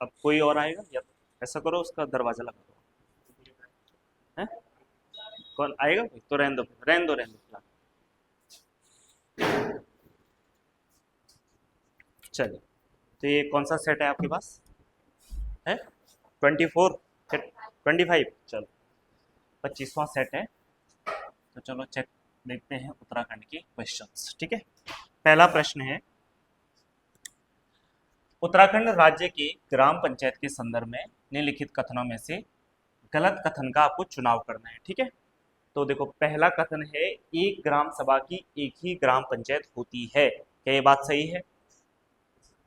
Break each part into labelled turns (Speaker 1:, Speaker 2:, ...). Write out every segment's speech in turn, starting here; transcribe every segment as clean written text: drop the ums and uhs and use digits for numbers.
Speaker 1: अब कोई और आएगा या ऐसा करो उसका दरवाजा लगा दो। है कौन आएगा कोई? तो रहने दो रहने दो रहने दो फिलहाल। चलिए, तो ये कौन सा सेट है आपके पास? है 24, 25, चलो 25वां सेट है। तो चलो चेक देखते हैं उत्तराखंड के क्वेश्चंस। ठीक है, पहला प्रश्न है, उत्तराखंड राज्य के ग्राम पंचायत के संदर्भ में निम्नलिखित कथनों में से गलत कथन का आपको चुनाव करना है। ठीक है, तो देखो पहला कथन है, एक ग्राम सभा की एक ही ग्राम पंचायत होती है। क्या ये बात सही है?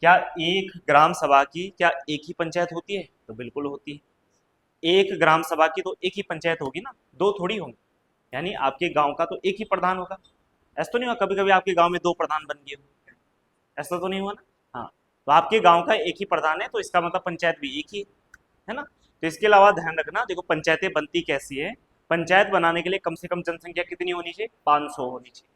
Speaker 1: क्या एक ग्राम सभा की क्या एक ही पंचायत होती है? तो बिल्कुल होती है। एक ग्राम सभा की तो एक ही पंचायत होगी ना, दो थोड़ी होंगी। यानी आपके गांव का तो एक ही प्रधान होगा। ऐसा तो नहीं हुआ कभी कभी आपके गांव में दो प्रधान बन गए हो? ऐसा तो नहीं हुआ ना? हाँ, तो आपके गांव का एक ही प्रधान है, तो इसका मतलब पंचायत भी एक ही है ना। तो इसके अलावा ध्यान रखना, देखो पंचायतें बनती कैसी है, पंचायत बनाने के लिए कम से कम जनसंख्या कितनी होनी चाहिए? 500 होनी चाहिए।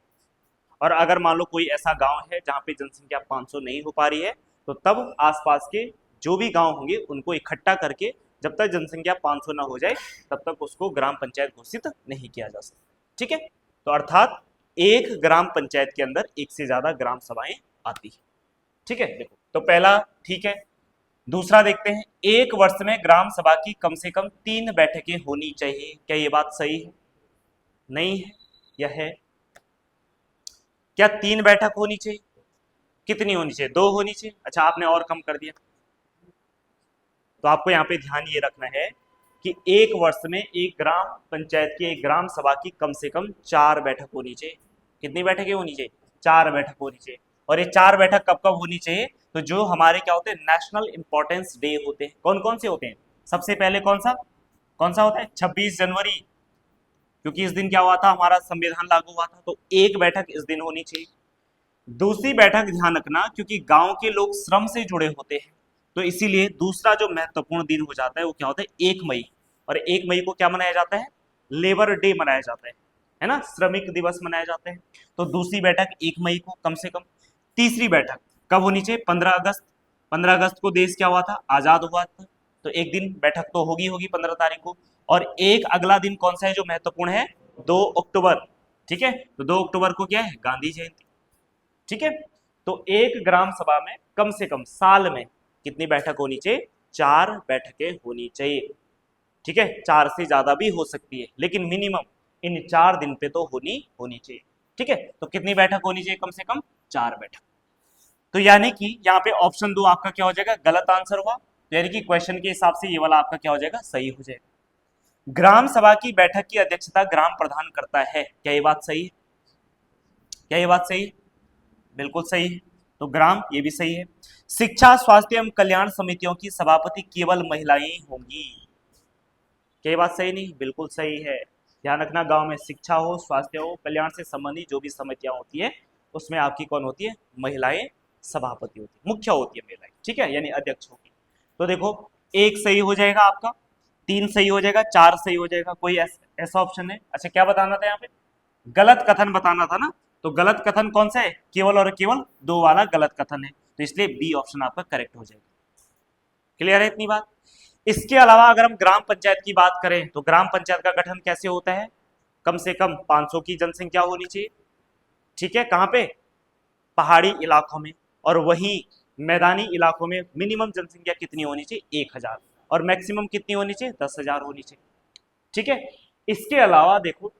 Speaker 1: और अगर मान लो कोई ऐसा गांव है जहाँ पे जनसंख्या 500 नहीं हो पा रही है, तो तब आसपास के जो भी गांव होंगे उनको इकट्ठा करके जब तक जनसंख्या 500 ना हो जाए तब तक उसको ग्राम पंचायत घोषित नहीं किया जा सकता। ठीक है, तो अर्थात एक ग्राम पंचायत के अंदर एक से ज्यादा ग्राम सभाएं आती है। ठीक है, देखो तो पहला ठीक है। दूसरा देखते हैं, एक वर्ष में ग्राम सभा की कम से कम 3 बैठकें होनी चाहिए। क्या ये बात सही है? नहीं है या है? क्या 3 बैठक होनी चाहिए? कितनी होनी चाहिए? 2 होनी चाहिए। अच्छा, आपने और कम कर दिया। तो आपको यहाँ पे ध्यान ये रखना है कि एक वर्ष में एक ग्राम पंचायत की एक ग्राम सभा की कम से कम 4 बैठक होनी चाहिए। कितनी बैठकें होनी चाहिए? 4 बैठक होनी चाहिए। और ये 4 बैठक कब कब होनी चाहिए? तो जो हमारे क्या होते हैं, नेशनल इंपॉर्टेंस डे होते हैं। कौन कौन से होते हैं? सबसे पहले कौन सा होता है? 26 जनवरी, क्योंकि इस दिन क्या हुआ था, हमारा संविधान लागू हुआ था। तो एक बैठक इस दिन होनी चाहिए। दूसरी बैठक ध्यान रखना, क्योंकि गांव के लोग श्रम से जुड़े होते हैं, तो इसीलिए दूसरा जो महत्वपूर्ण दिन हो जाता है वो क्या होता है? 1 मई। और 1 मई को क्या मनाया जाता है? लेबर डे मनाया जाता है ना, श्रमिक दिवस मनाया जाता है। तो दूसरी बैठक 1 मई को कम से कम। तीसरी बैठक कब होनी चाहिए? 15 अगस्त। 15 अगस्त को देश क्या हुआ था? आजाद हुआ था। तो एक दिन बैठक तो होगी होगी 15 तारीख को। और एक अगला दिन कौन सा है जो महत्वपूर्ण है? 2 अक्टूबर। ठीक है, तो 2 अक्टूबर को क्या है? गांधी जयंती। ठीक है, तो एक ग्राम सभा में कम से कम साल में कितनी बैठक होनी चाहिए? 4 बैठकें होनी चाहिए। ठीक है, 4 से ज्यादा भी हो सकती है, लेकिन मिनिमम इन 4 दिन पे तो होनी होनी चाहिए। ठीक है, तो कितनी बैठक होनी चाहिए? कम से कम 4 बैठक। तो यानी कि यहाँ पे ऑप्शन 2 आपका क्या हो जाएगा? गलत आंसर हुआ। तो यानी कि क्वेश्चन के हिसाब से ये वाला आपका क्या हो जाएगा? सही हो जाएगा। ग्राम सभा की बैठक की अध्यक्षता ग्राम प्रधान करता है। क्या ये बात सही है? क्या ये बात सही है? बिल्कुल सही है। तो ग्राम, ये भी सही है। शिक्षा, स्वास्थ्य एवं कल्याण समितियों की सभापति केवल महिलाएं होंगी। क्या ये बात सही नहीं? बिल्कुल सही है। ध्यान रखना, गांव में शिक्षा हो, स्वास्थ्य हो, कल्याण से संबंधित जो भी समितियां होती है उसमें आपकी कौन होती है? महिलाएं सभापति होती है, मुख्य होती है महिलाएं। ठीक है, यानी अध्यक्ष होगी। तो देखो, 1 सही हो जाएगा आपका, 3 सही हो जाएगा, 4 सही हो जाएगा। कोई ऐसा ऑप्शन है? अच्छा, क्या बताना था यहाँ पे? गलत कथन बताना था ना। तो गलत कथन कौन सा है? केवल और केवल 2 वाला गलत कथन है। तो इसलिए बी ऑप्शन आपका करेक्ट हो जाएगा। क्लियर है इतनी बात? इसके अलावा अगर हम ग्राम पंचायत की बात करें तो ग्राम पंचायत का गठन कैसे होता है? कम से कम 500 की जनसंख्या होनी चाहिए। ठीक है, कहां पे? पहाड़ी इलाकों में। और वही मैदानी इलाकों में मिनिमम जनसंख्या कितनी होनी चाहिए? 1000। और मैक्सिमम कितनी होनी चाहिए? 10,000 होनी चाहिए। ठीक है, इसके अलावा देखो,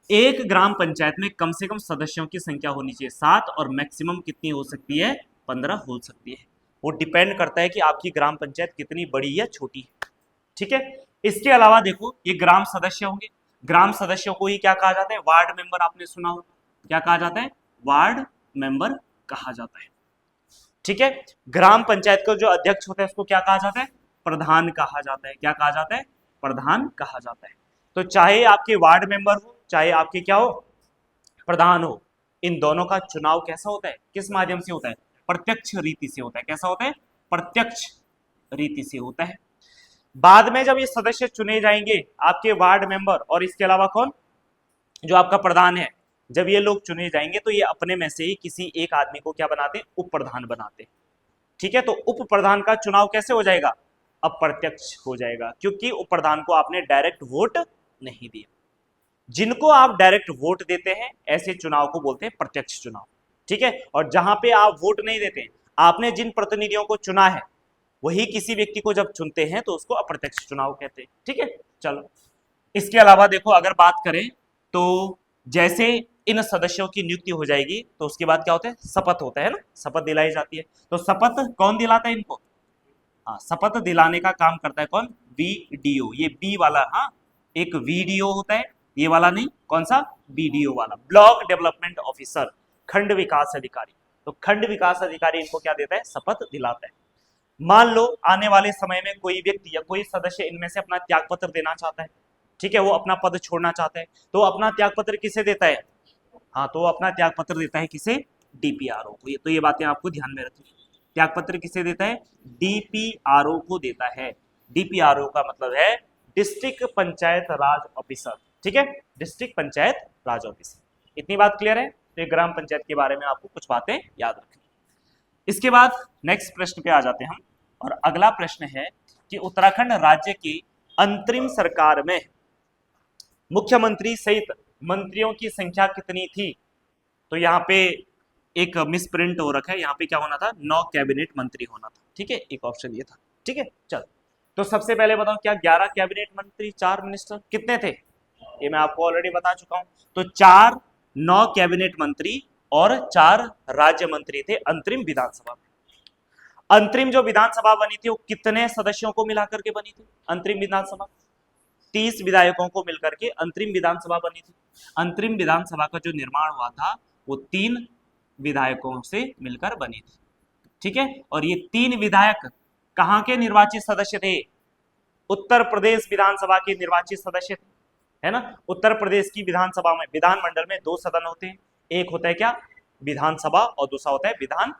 Speaker 1: एक ग्राम पंचायत में कम से कम सदस्यों की संख्या होनी चाहिए 7, और मैक्सिमम कितनी हो सकती है? 15 हो सकती है। वो डिपेंड करता है कि आपकी ग्राम पंचायत कितनी बड़ी या छोटी है। ठीक है, इसके अलावा देखो, ये ग्राम सदस्य होंगे। ग्राम सदस्यों को ही क्या कहा जाता है? Ward member. आपने सुना होगा, क्या कहा जाता है? वार्ड मेंबर कहा जाता है। ठीक है, ग्राम पंचायत का जो अध्यक्ष होता है उसको क्या कहा जाता है? प्रधान कहा जाता है। क्या कहा जाता है? प्रधान कहा जाता है। तो चाहे आपके वार्ड मेंबर हो, चाहे आपके क्या हो? प्रधान हो, इन दोनों का चुनाव कैसा होता है? किस माध्यम से होता है? प्रत्यक्ष रीति से होता है। कैसा होता है? प्रत्यक्ष रीति से होता है। बाद में जब ये सदस्य चुने जाएंगे, आपके वार्ड मेंबर और इसके अलावा कौन? जो आपका प्रधान है, जब ये लोग चुने जाएंगे तो ये अपने में से ही किसी एक आदमी को क्या बनाते हैं? उप प्रधान बनाते हैं। ठीक है, तो उप प्रधान का चुनाव कैसे हो जाएगा? अप्रत्यक्ष हो जाएगा, क्योंकि उप प्रधान को आपने डायरेक्ट वोट नहीं दिया। जिनको आप डायरेक्ट वोट देते हैं ऐसे चुनाव को बोलते हैं प्रत्यक्ष चुनाव, ठीक है। और जहां पे आप वोट नहीं देते, आपने जिन प्रतिनिधियों को चुना है वही किसी व्यक्ति को जब चुनते हैं तो उसको अप्रत्यक्ष चुनाव कहते हैं, ठीक है। चलो, इसके अलावा देखो, अगर बात करें तो जैसे इन सदस्यों की नियुक्ति हो जाएगी तो उसके बाद क्या होता है, शपथ होता है ना, शपथ दिलाई जाती है। तो शपथ कौन दिलाता है इनको? हाँ, शपथ दिलाने का काम करता है कौन? बीडीओ। ये बी वाला, हाँ, एक वीडीओ होता है, ये वाला नहीं, कौन सा? बीडीओ वाला, ब्लॉक डेवलपमेंट ऑफिसर, खंड विकास अधिकारी। तो खंड विकास अधिकारी इनको क्या देता है? शपथ दिलाता है। मान लो आने वाले समय में कोई व्यक्ति या कोई सदस्य इनमें से अपना त्यागपत्र देना चाहता है, ठीक है, वो अपना पद छोड़ना चाहता है, तो अपना त्यागपत्र किसे देता है? हाँ, तो वो अपना त्यागपत्र देता है किसे? डीपीआरओ को। तो ये बातें आपको ध्यान में रखनी। त्यागपत्र किसे देता है? डीपीआरओ को देता है। डीपीआरओ का मतलब है डिस्ट्रिक्ट पंचायत राज ऑफिसर, ठीक है, डिस्ट्रिक्ट पंचायत राज ऑफिसर। इतनी बात क्लियर है? तो ये ग्राम पंचायत के बारे में आपको कुछ बातें याद रखनी। इसके बाद नेक्स्ट प्रश्न पे आ जाते हैं हम, और अगला प्रश्न है कि उत्तराखंड राज्य की अंतरिम सरकार में मुख्यमंत्री सहित मंत्रियों की संख्या कितनी थी? तो यहाँ पे एक मिसप्रिंट हो रखा है, यहाँ पे क्या होना था? 9 कैबिनेट मंत्री होना था, ठीक है, एक ऑप्शन ये था, ठीक है। चल, तो सबसे पहले बताओ, क्या 11 कैबिनेट मंत्री, 4 मिनिस्टर कितने थे? ये मैं आपको ऑलरेडी बता चुका हूं। तो 4 9 कैबिनेट मंत्री और 4 राज्य मंत्री थे अंतरिम विधानसभा में। अंतरिम जो विधानसभा बनी थी वो कितने सदस्यों को मिलाकर के बनी थी? अंतरिम विधानसभा 30 विधायकों को मिलकर के अंतरिम विधानसभा बनी थी। अंतरिम विधानसभा का जो निर्माण हुआ था वो 3 विधायकों से मिलकर बनी थी, ठीक है। और ये 3 विधायक कहां के निर्वाचित सदस्य थे? उत्तर प्रदेश विधानसभा के निर्वाचित सदस्य थे, है ना। उत्तर प्रदेश की विधानसभा में, विधानमंडल में 2 सदन होते हैं, एक होता है क्या? विधानसभा, और दूसरा होता है विधान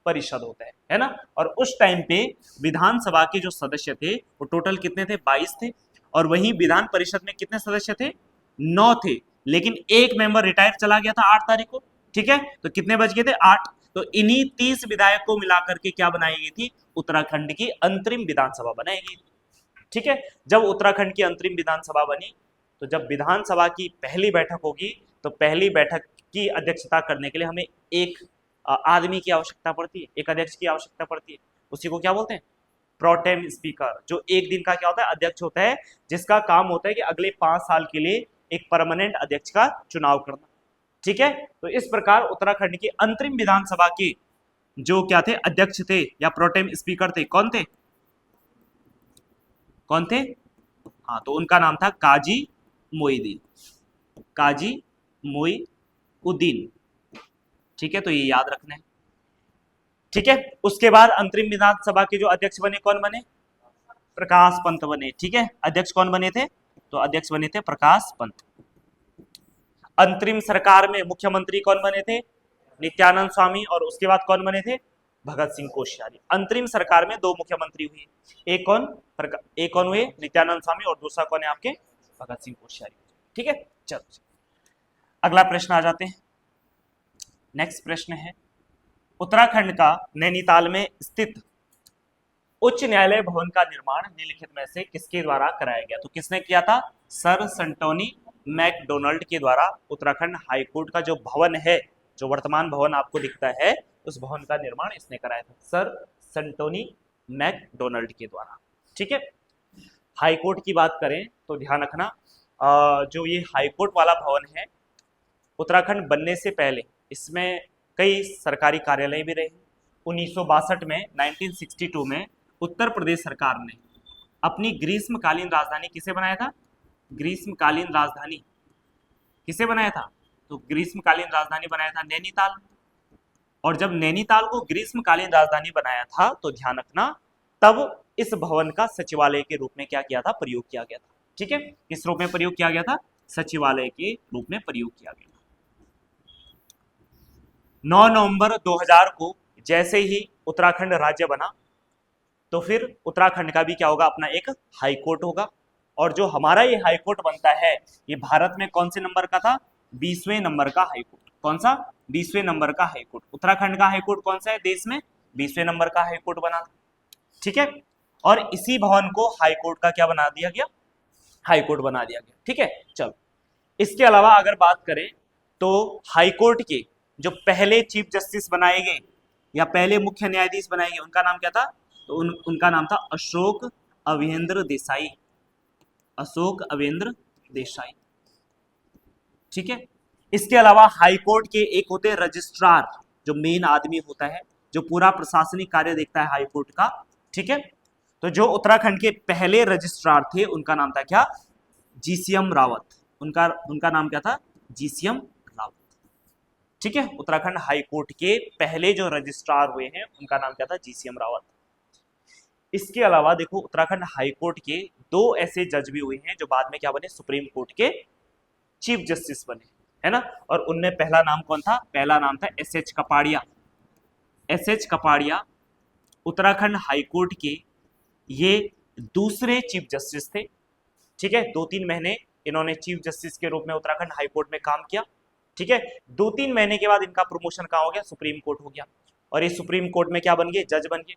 Speaker 1: परिषद होता है ना। और उस टाइम पे विधानसभा के जो सदस्य थे वो टोटल कितने थे? 22 थे। और वहीं विधान परिषद में कितने सदस्य थे? 9 थे। लेकिन एक मेंबर रिटायर चला गया था 8 तारीख को, ठीक है। तो कितने बच गए थे? 8। तो इन्हीं 30 विधायक को मिलाकर के क्या बनाई गई थी? उत्तराखंड की अंतरिम विधानसभा बनाई गई, ठीक है। जब उत्तराखंड की अंतरिम विधानसभा बनी, तो जब विधानसभा की पहली बैठक होगी तो पहली बैठक की अध्यक्षता करने के लिए हमें एक आदमी की आवश्यकता पड़ती है, एक अध्यक्ष की आवश्यकता पड़ती है। उसी को क्या बोलते हैं? प्रोटेम स्पीकर, जो एक दिन का क्या होता है? अध्यक्ष होता है, जिसका काम होता है कि अगले 5 साल के लिए एक परमानेंट अध्यक्ष का चुनाव करना, ठीक है। तो इस प्रकार उत्तराखंड की अंतरिम विधानसभा के जो क्या थे? अध्यक्ष थे या प्रोटेम स्पीकर थे, कौन थे? कौन थे? हाँ, तो उनका नाम था काजी मोईदीन, काजी मोईउद्दीन, ठीक है। तो ये याद रखना है, ठीक है। उसके बाद अंतरिम विधानसभा के जो अध्यक्ष बने, कौन बने? प्रकाश पंत बने, ठीक है। अध्यक्ष कौन बने थे? तो अध्यक्ष बने थे प्रकाश पंत। अंतरिम सरकार में मुख्यमंत्री कौन बने थे? नित्यानंद स्वामी। और उसके बाद कौन बने थे? भगत सिंह कोश्यारी। अंतरिम सरकार में 2 मुख्यमंत्री हुए, एक कौन हुए? नित्यानंद स्वामी, और दूसरा कौन है आपके? भगत सिंह कोश्यारी, ठीक है। चलो, अगला प्रश्न आ जाते हैं। नेक्स्ट प्रश्न है, उत्तराखंड का नैनीताल में स्थित उच्च न्यायालय भवन का निर्माण निम्नलिखित में से किसके द्वारा कराया गया? तो किसने किया था? सर संटोनी मैकडोनाल्ड के द्वारा उत्तराखंड हाईकोर्ट का जो भवन है, जो वर्तमान भवन आपको दिखता है, उस भवन का निर्माण इसने कराया था, सर संटोनी मैकडोनाल्ड के द्वारा, ठीक है। हाईकोर्ट की बात करें तो ध्यान रखना, जो ये हाईकोर्ट वाला भवन है, उत्तराखंड बनने से पहले इसमें कई सरकारी कार्यालय भी रहे। 1962 में, 1962 में उत्तर प्रदेश सरकार ने अपनी ग्रीष्मकालीन राजधानी किसे बनाया था? ग्रीष्मकालीन राजधानी किसे बनाया था? तो ग्रीष्मकालीन राजधानी बनाया था नैनीताल। और जब नैनीताल को ग्रीष्मकालीन राजधानी बनाया था तो ध्यान रखना, तब इस भवन का सचिवालय के रूप में क्या किया था? प्रयोग किया गया था, ठीक है। किस रूप में प्रयोग किया गया था? सचिवालय के रूप में प्रयोग किया गया था। 9 नवंबर 2000 को जैसे ही उत्तराखंड राज्य बना, तो फिर उत्तराखंड का भी क्या होगा? अपना एक हाई कोर्ट होगा। और जो हमारा ये हाई कोर्ट बनता है, ये भारत में कौन से नंबर का था? 20वें नंबर का हाई कोर्ट। कौन सा? 20वें नंबर का हाई कोर्ट। उत्तराखंड का हाई कोर्ट कौन सा है देश में? 20वें नंबर का हाई कोर्ट बना था, ठीक है। और इसी भवन को हाई कोर्ट का क्या बना दिया गया, हाई कोर्ट बना दिया गया। ठीक है, चलो इसके अलावा अगर बात करें तो हाई कोर्ट के जो पहले चीफ जस्टिस बनाए गए या पहले मुख्य न्यायाधीश बनाए गए उनका नाम क्या था, तो उनका नाम था अशोक अवेंद्र देसाई, अशोक अवेंद्र देसाई। ठीक है, इसके अलावा हाई कोर्ट के एक होते हैं रजिस्ट्रार, जो मेन आदमी होता है जो पूरा प्रशासनिक कार्य देखता है हाई कोर्ट का। ठीक है, तो जो उत्तराखंड के पहले रजिस्ट्रार थे उनका नाम था क्या, जीसीएम रावत, उनका नाम क्या था, जीसीएम रावत। ठीक है, उत्तराखंड हाई कोर्ट के पहले जो रजिस्ट्रार हुए हैं उनका नाम क्या था, जीसीएम रावत। इसके अलावा देखो उत्तराखंड हाई कोर्ट के दो ऐसे जज भी हुए हैं जो बाद में क्या बने, सुप्रीम कोर्ट के चीफ जस्टिस बने, है ना। और उनमें पहला नाम कौन था, पहला नाम था SH Kapadia. SH Kapadia Uttarakhand high court के ये दूसरे चीफ जस्टिस थे। ठीक है, 2-3 महीने इन्होंने चीफ जस्टिस के रूप में उत्तराखंड हाई कोर्ट में काम किया। ठीक है, 2-3 महीने के बाद इनका प्रमोशन कहाँ हो गया, सुप्रीम कोर्ट हो गया, और ये सुप्रीम कोर्ट में क्या बन गए, जज बन गए।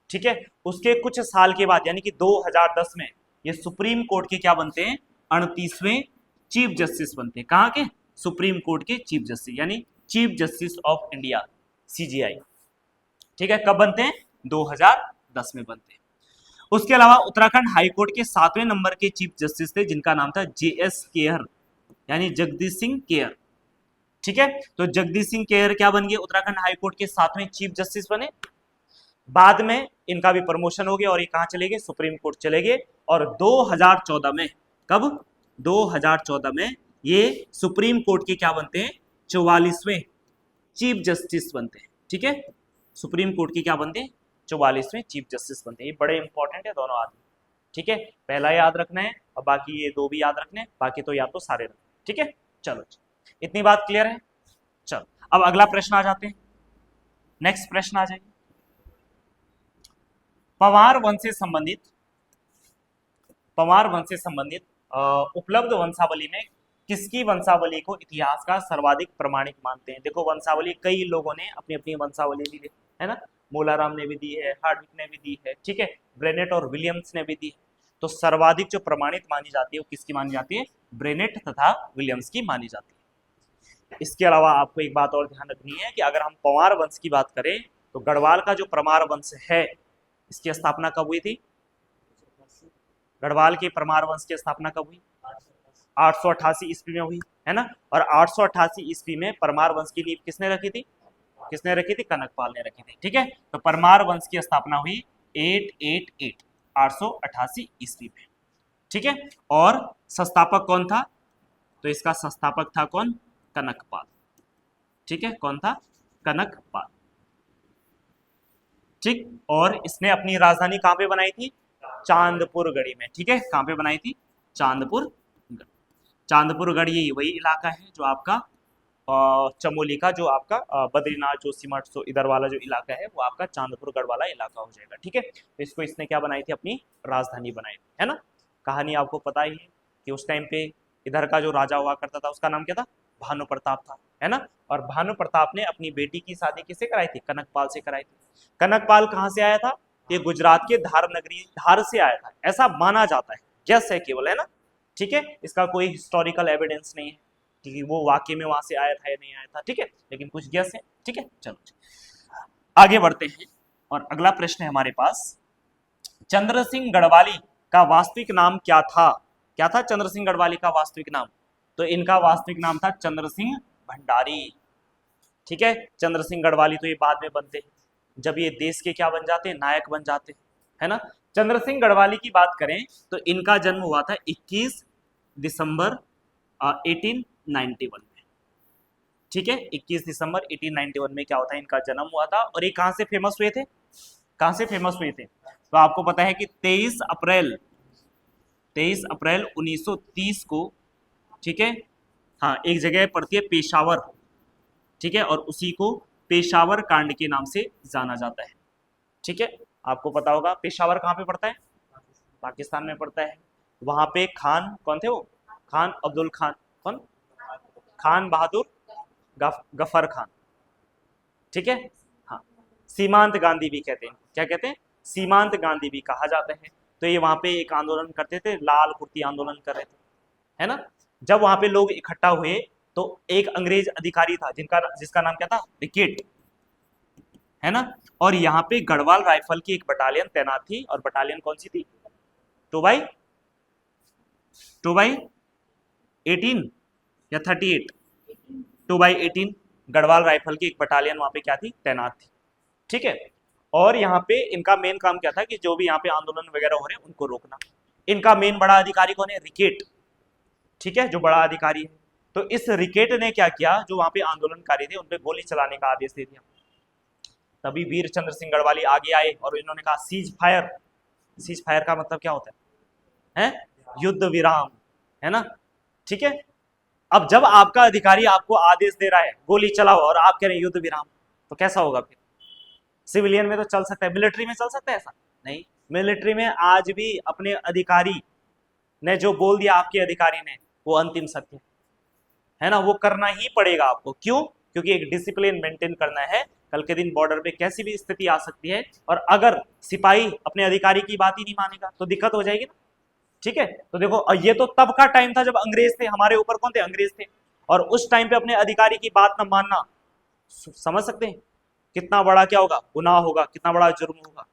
Speaker 1: ठीक है, उसके कुछ साल के बाद यानी कि 2010 में ये सुप्रीम कोर्ट के क्या बनते हैं, 38वें चीफ जस्टिस बनते हैं। कहाँ के, सुप्रीम कोर्ट के चीफ जस्टिस, यानी chief justice of India, CGI. ठीक है, कब बनते हैं, 2010 में बनते हैं। उसके अलावा उत्तराखंड हाई कोर्ट के 7वें नंबर के चीफ जस्टिस थे जिनका नाम था जेएस केयर, यानी जगदीश सिंह केयर। ठीक है, तो जगदीश सिंह केयर क्या बन गए, उत्तराखंड हाई कोर्ट के 7वें चीफ जस्टिस बने। बाद में इनका भी प्रमोशन हो गया और ये कहां चले गए, सुप्रीम कोर्ट चले गए। और 2014 में, कब, 2014 में ये सुप्रीम कोर्ट के क्या बनते हैं, 44वें चीफ जस्टिस बनते हैं। ठीक है, सुप्रीम कोर्ट के क्या बनते हैं, 44वें चीफ जस्टिस बनते हैं। ये बड़े इंपॉर्टेंट है दोनों आदमी। ठीक है, पहला याद रखना है और बाकी ये दो भी याद रखने हैं, बाकी तो या तो सारे रखने। ठीक है, चलो इतनी बात क्लियर है। चलो अब अगला प्रश्न आ जाते हैं, नेक्स्ट प्रश्न आ जाइए। पंवार वंश से संबंधित, पंवार वंश से संबंधित उपलब्ध वंशावली में किसकी वंशावली को इतिहास का सर्वाधिक प्रमाणिक मानते हैं। देखो वंशावली कई लोगों ने अपनी अपनी वंशावली दी है ना, मोलाराम ने भी दी है, हार्डविक ने भी दी है, ठीक है, ब्रेनेट और विलियम्स ने भी दी है। तो सर्वाधिक जो प्रमाणित मानी जाती है वो किसकी मानी जाती है, ब्रेनेट तथा विलियम्स की मानी जाती है। इसके अलावा आपको एक बात और ध्यान रखनी है कि अगर हम पंवार वंश की बात करें तो गढ़वाल का जो परमार वंश है इसकी स्थापना कब हुई थी, गढ़वाल के परमार वंश की स्थापना कब हुई, 888 ईस्वी में हुई, है ना। और 888 ईस्वी में परमार वंश की नींव किसने रखी थी, किसने रखी थी, कनकपाल ने रखी थी। ठीक है, तो परमार वंश की स्थापना हुई 888 ईस्वी में। ठीक है, और संस्थापक कौन था, तो इसका संस्थापक था कौन, कनकपाल। ठीक है, कौन था, कनकपाल। ठीक, और इसने अपनी राजधानी कहां पे बनाई थी, चांदपुर गढ़ी में। ठीक है, कहां पे बनाई थी, चांदपुर गढ़। चांदपुर गढ़ ये वही इलाका है जो आपका चमोली का जो आपका बद्रीनाथ जोशीमठ सो इधर वाला जो इलाका है वो आपका चांदपुर गढ़ वाला इलाका हो जाएगा। ठीक है, तो इसको इसने क्या बनाई थी, अपनी राजधानी बनाई थी, है ना। कहानी आपको पता ही है कि उस टाइम पे इधर का जो राजा हुआ करता था उसका नाम क्या था, भानु प्रताप था, है ना। और भानु प्रताप ने अपनी बेटी की शादी किससे कराई थी, कनकपाल से कराई थी। कनकपाल कहाँ से आया था, ये गुजरात के धार नगरी धार से आया था, ऐसा माना जाता है, गेस है केवल, है ना। ठीक है, इसका कोई हिस्टोरिकल एविडेंस नहीं है कि वो वाकई में वहां से आया था या नहीं आया था। ठीक है, लेकिन कुछ गेस है। ठीक है, चलो आगे बढ़ते हैं और अगला प्रश्न है हमारे पास, चंद्र सिंह गढ़वाली का वास्तविक नाम क्या था, क्या था चंद्र सिंह गढ़वाली का वास्तविक नाम, तो इनका वास्तविक नाम था चंद्र सिंह भंडारी। ठीक है, चंद्र सिंह गढ़वाली तो ये बाद में बनते हैं जब ये देश के क्या बन जाते हैं, नायक बन जाते हैं, है ना। चंद्र सिंह गढ़वाली की बात करें तो इनका जन्म हुआ था 21 दिसंबर 1891 में। ठीक है, 21 दिसंबर 1891 में क्या होता है, इनका जन्म हुआ था। और ये कहां से फेमस हुए थे, कहां से फेमस हुए थे, तो आपको पता है कि 23 अप्रैल 1930 को, ठीक है, हाँ, एक जगह पड़ती है पेशावर, ठीक है, और उसी को पेशावर कांड के नाम से जाना जाता है। ठीक है, आपको पता होगा पेशावर कहाँ पे पड़ता है, पाकिस्तान में पड़ता है। वहां पे खान कौन थे, वो खान अब्दुल खान, कौन, खान बहादुर गफर खान। ठीक है, हाँ, सीमांत गांधी भी कहते हैं, क्या कहते हैं, सीमांत गांधी भी कहा जाता है। तो ये वहां पे एक आंदोलन करते थे, लाल कुर्ती आंदोलन कर रहे थे, है ना। जब वहां पे लोग इकट्ठा हुए तो एक अंग्रेज अधिकारी था जिसका नाम क्या था, रिकेट, है ना। और यहाँ पे गढ़वाल राइफल की एक बटालियन तैनात थी, और बटालियन कौन सी थी, 2/18 या 38, 2/18 गढ़वाल राइफल की एक बटालियन वहां पे क्या थी, तैनात थी, ठीक है। और यहाँ पे इनका मेन काम क्या था कि जो भी यहाँ पे आंदोलन वगैरह हो रहे हैं उनको रोकना। इनका मेन बड़ा अधिकारी कौन है, रिकेट, ठीक है, जो बड़ा अधिकारी है। तो इस रिकेट ने क्या किया, जो वहां पे आंदोलनकारी थे उन पे गोली चलाने का आदेश दे दिया। तभी वीर चंद्र सिंह गढ़वाली आगे आए और इन्होंने कहा सीज फायर। सीज फायर का मतलब क्या होता है, युद्ध विराम, है ना, ठीक है। अब जब आपका अधिकारी आपको आदेश दे रहा है गोली चलाओ और आप कह रहे हैं युद्ध विराम, तो कैसा होगा फिर। सिविलियन में तो चल सकता है, मिलिट्री में चल सकता है ऐसा नहीं। मिलिट्री में आज भी अपने अधिकारी ने जो बोल दिया आपके अधिकारी ने, वो अंतिम सत्य है ना, वो करना ही पड़ेगा आपको। क्यों, क्योंकि एक डिसिप्लिन मेंटेन करना है। कल के दिन बॉर्डर पे कैसी भी स्थिति आ सकती है, और अगर सिपाही अपने अधिकारी की बात ही नहीं मानेगा तो दिक्कत हो जाएगी ना, ठीक है। तो देखो ये तो तब का टाइम था जब अंग्रेज थे, हमारे ऊपर कौन थे, अंग्रेज थे। और उस टाइम पे अपने अधिकारी की बात न मानना, समझ सकते हैं कितना बड़ा क्या होगा, गुनाह होगा, कितना बड़ा जुर्म होगा।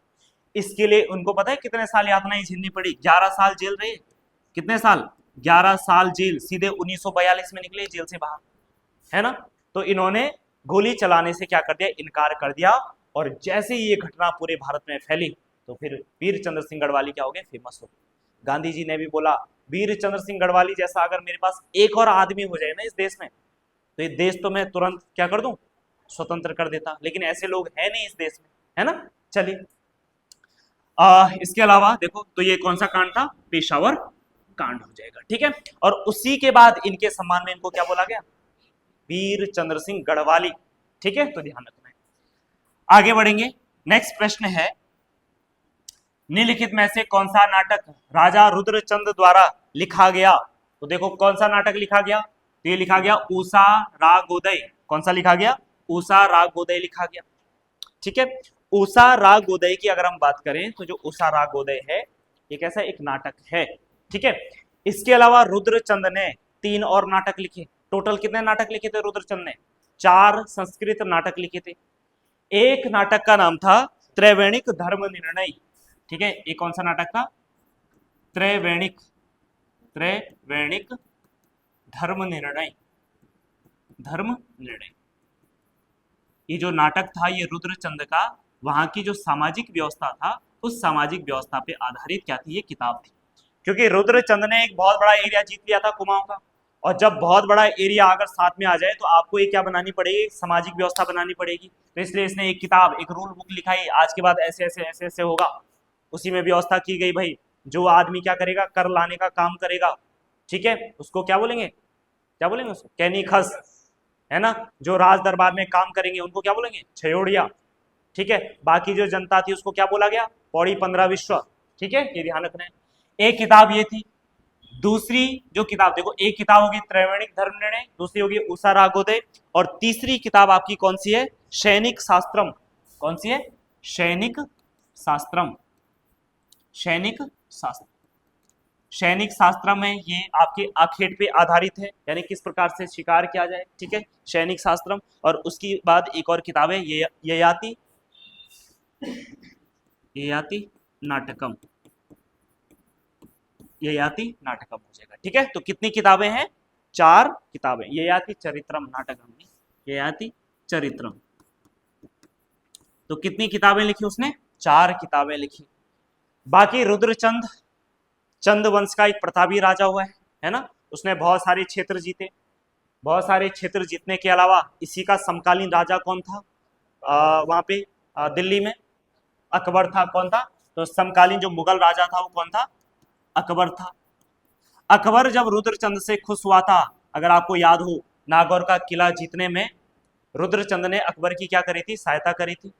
Speaker 1: इसके लिए उनको पता है कितने साल यातनाएं झेलनी पड़ी, 11 साल जेल रहे। कितने साल, 11 साल जेल, सीधे 1942 में निकले जेल से बाहर, है ना। तो इन्होंने गोली चलाने से क्या कर दिया, इनकार कर दिया। और जैसे ही ये घटना पूरे भारत में फैली तो फिर वीर चंद्र सिंह गढ़वाली क्या हो गए, फेमस हो गए। गांधी जी ने भी बोला वीर चंद्र सिंह गढ़वाली जैसा अगर मेरे पास एक और आदमी हो जाए ना इस देश में, तो ये देश तो मैं तुरंत क्या कर दूं, स्वतंत्र कर देता। लेकिन ऐसे लोग हैं नहीं इस देश में, है ना। चलिए इसके अलावा देखो, तो ये कौन सा कांड था, पेशावर कांड हो जाएगा, ठीक है। और उसी के बाद इनके सम्मान में इनको क्या बोला गया, वीर चंद्र सिंह गढ़वाली, ठीक है। तो ध्यान रखना है। आगे बढ़ेंगे, नेक्स्ट प्रश्न है, निम्नलिखित में से कौन सा नाटक राजा रुद्रचंद द्वारा लिखा गया। तो देखो कौन सा नाटक लिखा गया, तो ये लिखा गया उषा रागोदय। कौन सा लिखा गया, उषा रागोदय लिखा गया, ठीक है। उषा रागोदय की अगर हम बात करें तो जो उषा रागोदय है ये कैसा एक नाटक है, ठीक है। इसके अलावा रुद्रचंद ने 3 और नाटक लिखे। टोटल कितने नाटक लिखे थे रुद्रचंद ने, 4 संस्कृत नाटक लिखे थे। एक नाटक का नाम था त्रैवेणिक धर्म निर्णय, ठीक है। ये कौन सा नाटक था, त्रैवेणिक धर्म निर्णय, धर्म निर्णय। ये जो नाटक था ये रुद्रचंद का वहां की जो सामाजिक व्यवस्था था उस सामाजिक व्यवस्था पे आधारित क्या थी, ये किताब थी। क्योंकि रुद्रचंद ने एक बहुत बड़ा एरिया जीत लिया था कुमाऊं का, और जब बहुत बड़ा एरिया अगर साथ में आ जाए तो आपको ये क्या बनानी पड़ेगी, सामाजिक व्यवस्था बनानी पड़ेगी। तो इसलिए इसने एक किताब, एक रूल बुक लिखाई, आज के बाद ऐसे ऐसे ऐसे ऐसे होगा। उसी में व्यवस्था की गई, भाई जो आदमी क्या करेगा, कर लाने का काम करेगा, ठीक है, उसको क्या बोलेंगे, क्या बोलेंगे उसको, कैनीखस, है ना। जो राज दरबार में काम करेंगे उनको क्या बोलेंगे, छयोड़िया, ठीक है। बाकी जो जनता थी उसको क्या बोला गया, पौड़ी 15 विश्व, ठीक है। ये ध्यान रखना है। एक किताब ये थी। दूसरी जो किताब देखो, एक किताब होगी त्रैवेणिक धर्म निर्णय, दूसरी होगी उषा रागोदय, और तीसरी किताब आपकी कौन सी है, सैनिक शास्त्रम। कौन सी है, सैनिक शास्त्रम, सैनिक शास्त्र। सैनिक शास्त्र में ये आपके आखेट पे आधारित है, यानी किस प्रकार से शिकार किया जाए, ठीक है, सैनिक शास्त्रम। और उसके बाद एक और किताब है ययाति नाटकम, ययाति नाटकम हो जाएगा, ठीक है। तो कितनी किताबें हैं, 4 किताबें, ययाति चरित्रम नाटकम, ययाति चरित्रम। तो कितनी किताबें लिखी उसने, 4 किताबें लिखी। बाकी रुद्रचंद चंद वंश का एक प्रतापी राजा हुआ है ना, उसने बहुत सारे क्षेत्र जीते। बहुत सारे क्षेत्र जीतने के अलावा इसी का समकालीन राजा कौन था, वहां पे दिल्ली में अकबर था। कौन था, तो समकालीन जो मुगल राजा था वो कौन था, अकबर था। अकबर जब रुद्रचंद से खुश हुआ था, अगर आपको याद हो, नागौर का किला जीतने में रुद्रचंद ने अकबर की क्या करी थी, सहायता करी थी।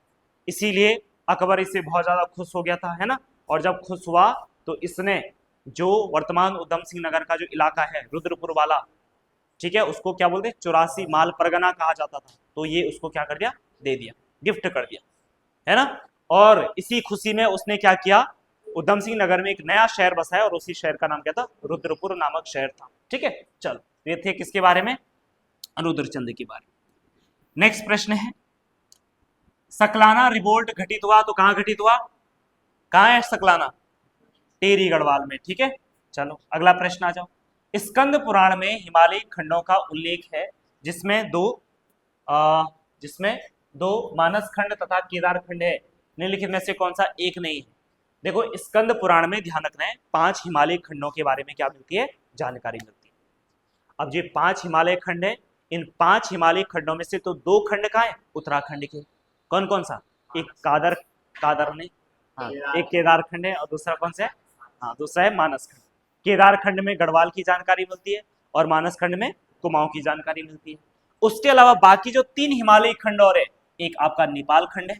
Speaker 1: इसीलिए अकबर इससे बहुत ज्यादा खुश हो गया था, है ना। और जब खुश हुआ तो इसने जो वर्तमान उधम सिंह नगर का जो इलाका है रुद्रपुर वाला, ठीक है, उसको क्या बोलते, 84 माल परगना कहा जाता था। तो ये उसको क्या कर दिया, दे दिया, गिफ्ट कर दिया, है ना। और इसी खुशी में उसने क्या किया, उधम सिंह नगर में एक नया शहर बसाया और उसी शहर का नाम क्या था, रुद्रपुर नामक शहर था। ठीक है, चलो ये थे किसके बारे में, रुद्रचंद के बारे में। नेक्स्ट प्रश्न है, सकलाना रिवोल्ट घटित हुआ तो कहां घटित हुआ, कहां है सकलाना, टेरी गढ़वाल में। ठीक है, चलो अगला प्रश्न आ जाओ। स्कंद पुराण में हिमालयी खंडों का उल्लेख है जिसमें दो मानस खंड तथा केदार खंड है, निम्नलिखित में से कौन सा एक नहीं है। देखो स्कंद पुराण में ध्यान रखना है 5 हिमालयी खंडों के बारे में क्या मिलती है, जानकारी मिलती है। अब ये 5 हिमालय खंड है, इन 5 हिमालयी खंडों में से तो 2 खंड कहाँ है, उत्तराखंड के। कौन कौन सा, एक कादर नहीं, हाँ एक केदार खंड है और दूसरा कौन सा है, हाँ दूसरा है मानस खंड। केदार खंड में गढ़वाल की जानकारी मिलती है और मानस खंड में कुमाऊं की जानकारी मिलती है। उसके अलावा बाकी जो 3 हिमालयी खंड और है, एक आपका नेपाल खंड है,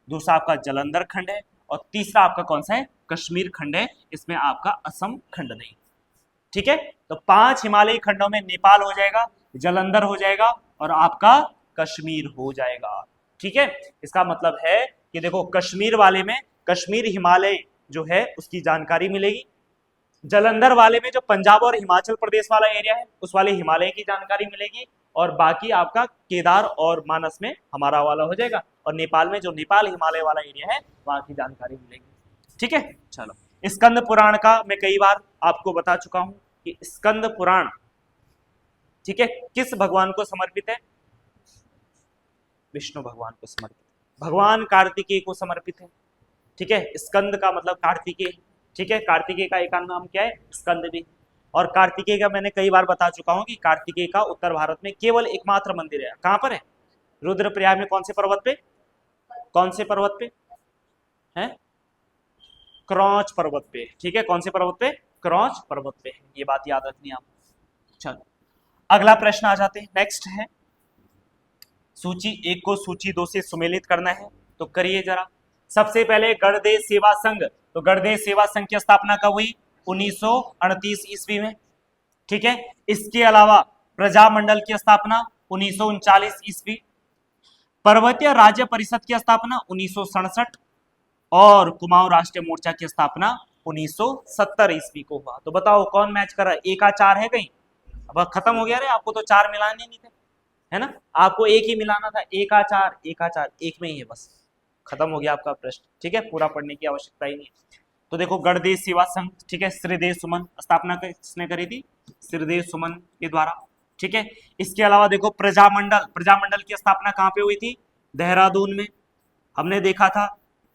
Speaker 1: दूसरा आपका जलंधर खंड है और तीसरा आपका कौन सा है, कश्मीर खंड है। इसमें आपका असम खंड नहीं। ठीक है, तो 5 हिमालयी खंडों में नेपाल हो जाएगा, जलंधर हो जाएगा और आपका कश्मीर हो जाएगा। ठीक है, इसका मतलब है कि देखो कश्मीर वाले में कश्मीर हिमालय जो है उसकी जानकारी मिलेगी, जलंधर वाले में जो पंजाब और हिमाचल प्रदेश वाला एरिया है उस वाले हिमालय की जानकारी मिलेगी और बाकी आपका केदार और मानस में हमारा वाला हो जाएगा और नेपाल में जो नेपाल हिमालय वाला एरिया है वहां की जानकारी मिलेगी। ठीक है, चलो स्कंद पुराण का मैं कई बार आपको बता चुका हूं कि स्कंद पुराण, ठीक है, किस भगवान को समर्पित है, विष्णु भगवान को समर्पित, भगवान कार्तिकेय को समर्पित है। ठीक है, स्कंद का मतलब कार्तिकेय। ठीक है, कार्तिकेय का एक नाम क्या है, स्कंद भी। और कार्तिकेय का मैंने कई बार बता चुका हूं कि कार्तिकेय का उत्तर भारत में केवल एकमात्र मंदिर है। कहां पर है, रुद्रप्रयाग में। कौन से पर्वत पे, कौन से पर्वत पे है, क्रौच पर्वत पे। ठीक है, कौन से पर्वत पे, क्रौच पर्वत पे। ये बात याद रखनी है आप। चलो अगला प्रश्न आ जाते हैं, नेक्स्ट है सूची 1 को सूची 2 से सुमेलित करना है, तो करिए जरा। सबसे पहले गणदेश सेवा संघ, तो गणदेश सेवा संघ की स्थापना कब हुई, 1938 ईस्वी में। ठीक है, इसके अलावा प्रजामंडल की स्थापना 1939 ईस्वी, पर्वतीय राज्य परिषद की स्थापना 1967 और कुमाऊं राष्ट्रीय मोर्चा की स्थापना 1970 ईस्वी को हुआ। तो बताओ कौन मैच कर रहा है, एक आ 4 है कहीं, अब खत्म हो गया रे, आपको तो 4 मिलाने नहीं थे, है ना, आपको एक ही मिलाना था, एक आ 4 एक में ही है, बस खत्म हो गया आपका प्रश्न। ठीक है, पूरा पढ़ने की आवश्यकता ही नहीं। तो देखो गणदेश सेवा संघ, ठीक है, श्रीदेव सुमन स्थापना किसने करी थी, श्रीदेव सुमन के द्वारा। ठीक है, इसके अलावा देखो प्रजामंडल की स्थापना कहाँ पे हुई थी, देहरादून में। हमने देखा था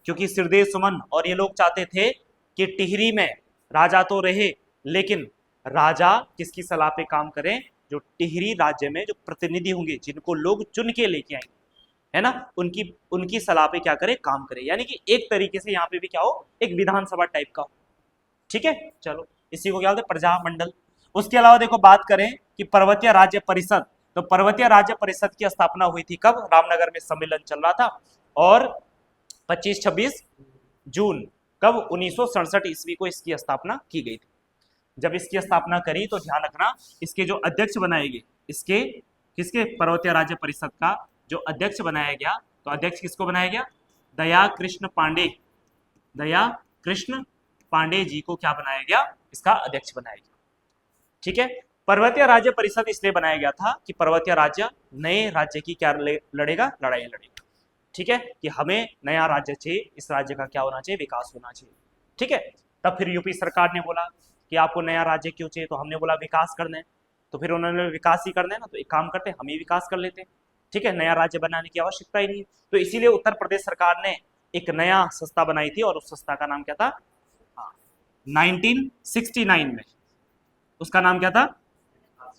Speaker 1: क्योंकि श्रीदेव सुमन और ये लोग चाहते थे कि टिहरी में राजा तो रहे लेकिन राजा किसकी सलाह पे काम करें, जो टिहरी राज्य में जो प्रतिनिधि होंगे जिनको लोग चुन के लेके आएंगे, है ना, उनकी सलाह पे क्या करे, काम करे। यानी कि एक तरीके से यहाँ पे भी क्या हो, एक विधानसभा टाइप का। ठीक है, चलो इसी को क्या बोलते हैं, प्रजामंडल। उसके अलावा देखो बात करें कि पर्वतीय राज्य परिषद, तो पर्वतीय राज्य परिषद की स्थापना हुई थी कब, रामनगर में सम्मेलन चल रहा था और 25-26 जून कब, 1967 ईस्वी को इसकी स्थापना की गई थी। जब इसकी स्थापना करी तो ध्यान रखना इसके जो अध्यक्ष बनाए गए, इसके किसके, पर्वतीय राज्य परिषद का जो अध्यक्ष बनाया गया, तो अध्यक्ष किसको बनाया गया, दया कृष्ण पांडे जी को क्या बनाया गया, इसका अध्यक्ष बनाया गया। ठीक है, पर्वतीय राज्य परिषद इसलिए बनाया गया था कि पर्वतीय राज्य नए राज्य की क्या लड़ेगा, लड़ाई लड़ेगा। ठीक है, कि हमें नया राज्य चाहिए, इस राज्य का क्या होना चाहिए, विकास होना चाहिए। ठीक है, तब फिर यूपी सरकार ने बोला कि आपको नया राज्य क्यों चाहिए, तो हमने बोला विकास करना है, तो फिर उन्होंने विकास ही करना है ना, तो एक काम करते हैं हम ही विकास कर लेते हैं। ठीक है, नया राज्य बनाने की आवश्यकता ही नहीं है। तो इसीलिए उत्तर प्रदेश सरकार ने एक नया संस्था बनाई थी और उस संस्था का नाम क्या था, 1969 में उसका नाम क्या था,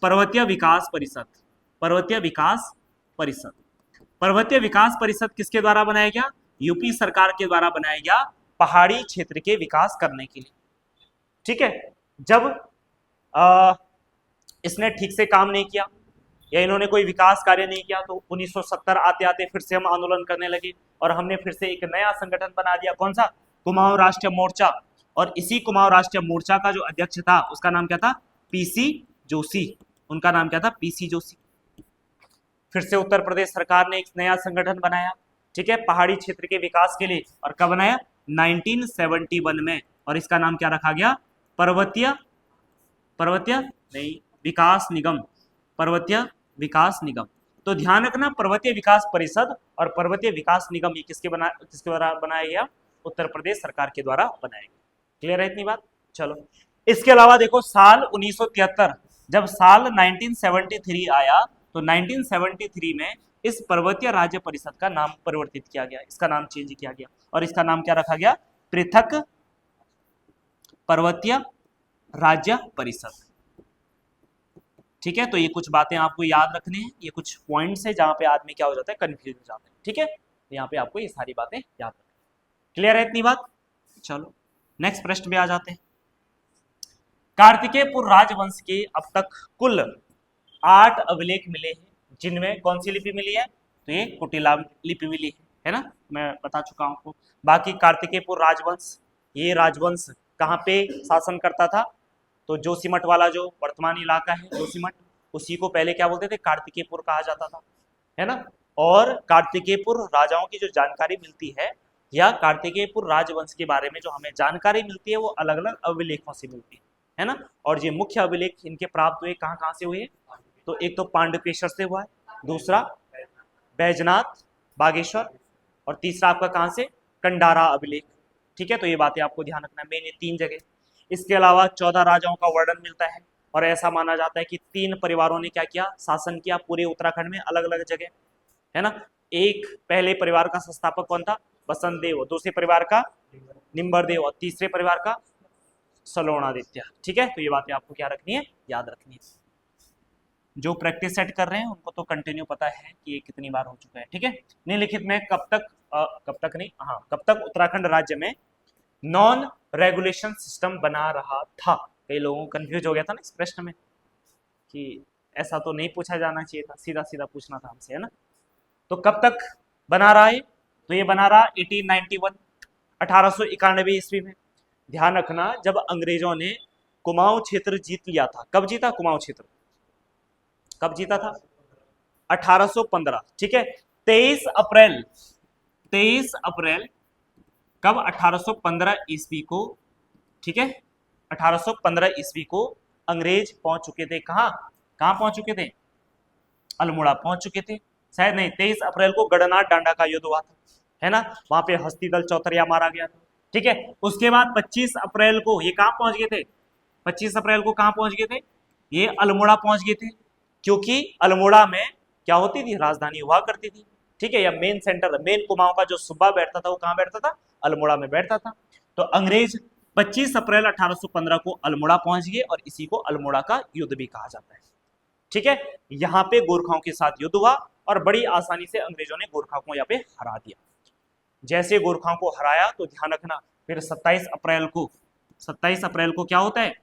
Speaker 1: पर्वतीय विकास परिषद। पर्वतीय विकास परिषद, पर्वतीय विकास परिषद किसके द्वारा बनाया गया, यूपी सरकार के द्वारा बनाया गया, पहाड़ी क्षेत्र के विकास करने के लिए। ठीक है, जब इसने ठीक से काम नहीं किया या इन्होंने कोई विकास कार्य नहीं किया तो 1970 आते आते फिर से हम आंदोलन करने लगे और हमने फिर से एक नया संगठन बना दिया, कौन सा, कुमाऊं राष्ट्रीय मोर्चा। और इसी कुमाऊं राष्ट्रीय मोर्चा का जो अध्यक्ष था उसका नाम क्या था, पीसी जोशी, उनका नाम क्या था, पीसी जोशी। फिर से उत्तर प्रदेश सरकार ने एक नया संगठन बनाया। ठीक है, पहाड़ी क्षेत्र के विकास के लिए। और कब बनाया? 1971 में। और इसका नाम क्या रखा गया? पर्वतीय पर्वतीय नहीं, विकास निगम, पर्वतीय विकास निगम। तो ध्यान रखना, पर्वतीय विकास परिषद और पर्वतीय विकास निगम ये किसके द्वारा बनाया गया? उत्तर प्रदेश सरकार के द्वारा बनाया गया। क्लियर है इतनी बात? चलो, इसके अलावा देखो साल 1973, जब साल 1973 आया तो 1973 में इस पर्वतीय राज्य परिषद का नाम परिवर्तित किया गया, इसका नाम चेंज किया गया और इसका नाम क्या रखा गया? पृथक पर्वतीय राज्य परिषद। ठीक है, तो ये कुछ बातें आपको याद रखनी है, ये कुछ पॉइंट्स है जहां पे आदमी क्या हो जाता है? कंफ्यूज हो जाता है। ठीक है, यहाँ पे आपको ये सारी बातें याद रखनी। क्लियर है इतनी बात? चलो नेक्स्ट प्रश्न पे आ जाते हैं। कार्तिकेयपुर राजवंश के अब तक कुल 8 अभिलेख मिले हैं, जिनमें कौन सी लिपि मिली है? तो ये कुटिला लिपि मिली है ना, मैं बता चुका हूं आपको। बाकी कार्तिकेयपुर राजवंश, ये राजवंश कहाँ पे शासन करता था? तो जोशीमठ वाला जो वर्तमान इलाका है जोशीमठ, उसी को पहले क्या बोलते थे? कार्तिकेयपुर कहा जाता था, है ना। और कार्तिकेयपुर राजाओं की जो जानकारी मिलती है या कार्तिकेयपुर राजवंश के बारे में जो हमें जानकारी मिलती है वो अलग अलग अभिलेखों से मिलती है ना। और ये मुख्य अभिलेख इनके प्राप्त हुए कहाँ कहाँ से हुए? तो एक तो पांडुकेश्वर से हुआ है, दूसरा बैजनाथ बागेश्वर, और तीसरा आपका कहाँ से? कंडारा अभिलेख। ठीक है, तो ये बातें आपको ध्यान रखना है, मेन ये 3 जगह। इसके अलावा 14 राजाओं का वर्णन मिलता है और ऐसा माना जाता है कि 3 परिवारों ने क्या किया? शासन किया पूरे उत्तराखंड में अलग अलग जगह, है ना। एक पहले परिवार का संस्थापक कौन था? बसंत देव, दूसरे परिवार का निम्बर देव और तीसरे परिवार का सलोणादित्य। ठीक है, तो ये बातें आपको क्या रखनी है? याद रखनी है। जो प्रैक्टिस सेट कर रहे हैं उनको तो कंटिन्यू पता है कि ये कितनी बार हो चुका है। ठीक है, निम्नलिखित में कब तक उत्तराखंड राज्य में नॉन रेगुलेशन सिस्टम बना रहा था? कई लोगों को कंफ्यूज हो गया था ना इस प्रश्न में कि ऐसा तो नहीं पूछा जाना चाहिए था, सीधा सीधा पूछना था हमसे, है ना। तो कब तक बना रहा है? तो ये बना रहा 1891, 1891 ईस्वी में। ध्यान रखना, जब अंग्रेजों ने कुमाऊं क्षेत्र जीत लिया था, कब जीता कुमाऊं क्षेत्र? कब जीता था? 1815। ठीक है, 23 अप्रैल कब? 1815 ईस्वी को। ठीक है, 1815 ईस्वी को अंग्रेज पहुंच चुके थे। कहां पहुंच चुके थे? अल्मोड़ा पहुंच चुके थे। शायद नहीं, 23 अप्रैल को गढ़नाथ डांडा का युद्ध हुआ था, है ना। वहां पे हस्तीदल चौतरिया मारा गया था। ठीक है, उसके बाद 25 अप्रैल को ये कहां पहुंच गए थे? 25 अप्रैल को कहां पहुंच गए थे? ये अल्मोड़ा पहुंच गए थे, क्योंकि अल्मोड़ा में क्या होती थी? राजधानी हुआ करती थी। ठीक है, या मेन सेंटर, मेन कुमाऊं का जो सूबा बैठता था वो कहां बैठता था? अल्मोड़ा में बैठता था। तो अंग्रेज 25 अप्रैल 1815 को अल्मोड़ा पहुंच गए और इसी को अल्मोड़ा का युद्ध भी कहा जाता है। ठीक है, यहां पे गोरखाओं के साथ युद्ध हुआ और बड़ी आसानी से अंग्रेजों ने गोरखाओं को यहाँ पे हरा दिया। जैसे गोरखाओं को हराया तो ध्यान रखना, फिर 27 अप्रैल को क्या होता है?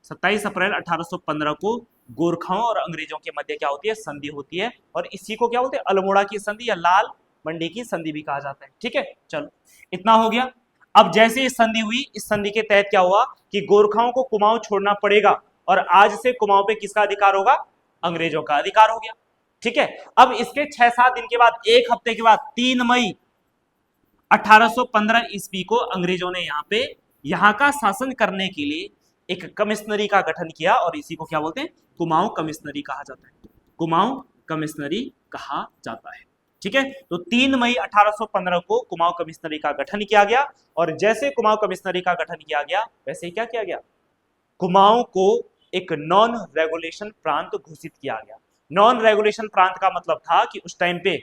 Speaker 1: 27 अप्रैल 1815 को गोरखाओं और अंग्रेजों के मध्य क्या होती है? संधि होती है, और इसी को क्या बोलते हैं? अल्मोड़ा की संधि या लाल मंडी की संधि भी कहा जाता है। ठीक है, चलो इतना हो गया। अब जैसे ये संधि हुई, इस संधि के तहत क्या हुआ कि गोरखाओं को कुमाऊं छोड़ना पड़ेगा और आज से कुमाऊं पे किसका अधिकार होगा? अंग्रेजों का अधिकार हो गया। ठीक है, अब इसके 6-7 दिन के बाद, 1 हफ्ते के बाद 3 मई 1815 ईस्वी को अंग्रेजों ने यहाँ पे यहाँ का शासन करने के लिए एक कमिश्नरी का गठन किया और इसी को क्या बोलते हैं? कुमाऊं कमिश्नरी कहा जाता है। कुमाऊं कमिश्नरी कहा जाता है। ठीक है, तो 3 मई 1815 को कुमाऊं कमिश्नरी का गठन किया गया और जैसे कुमाऊं कमिश्नरी का गठन किया गया वैसे ही क्या किया गया? कुमाऊं को एक नॉन रेगुलेशन प्रांत घोषित किया गया। नॉन रेगुलेशन प्रांत का मतलब था कि उस टाइम पे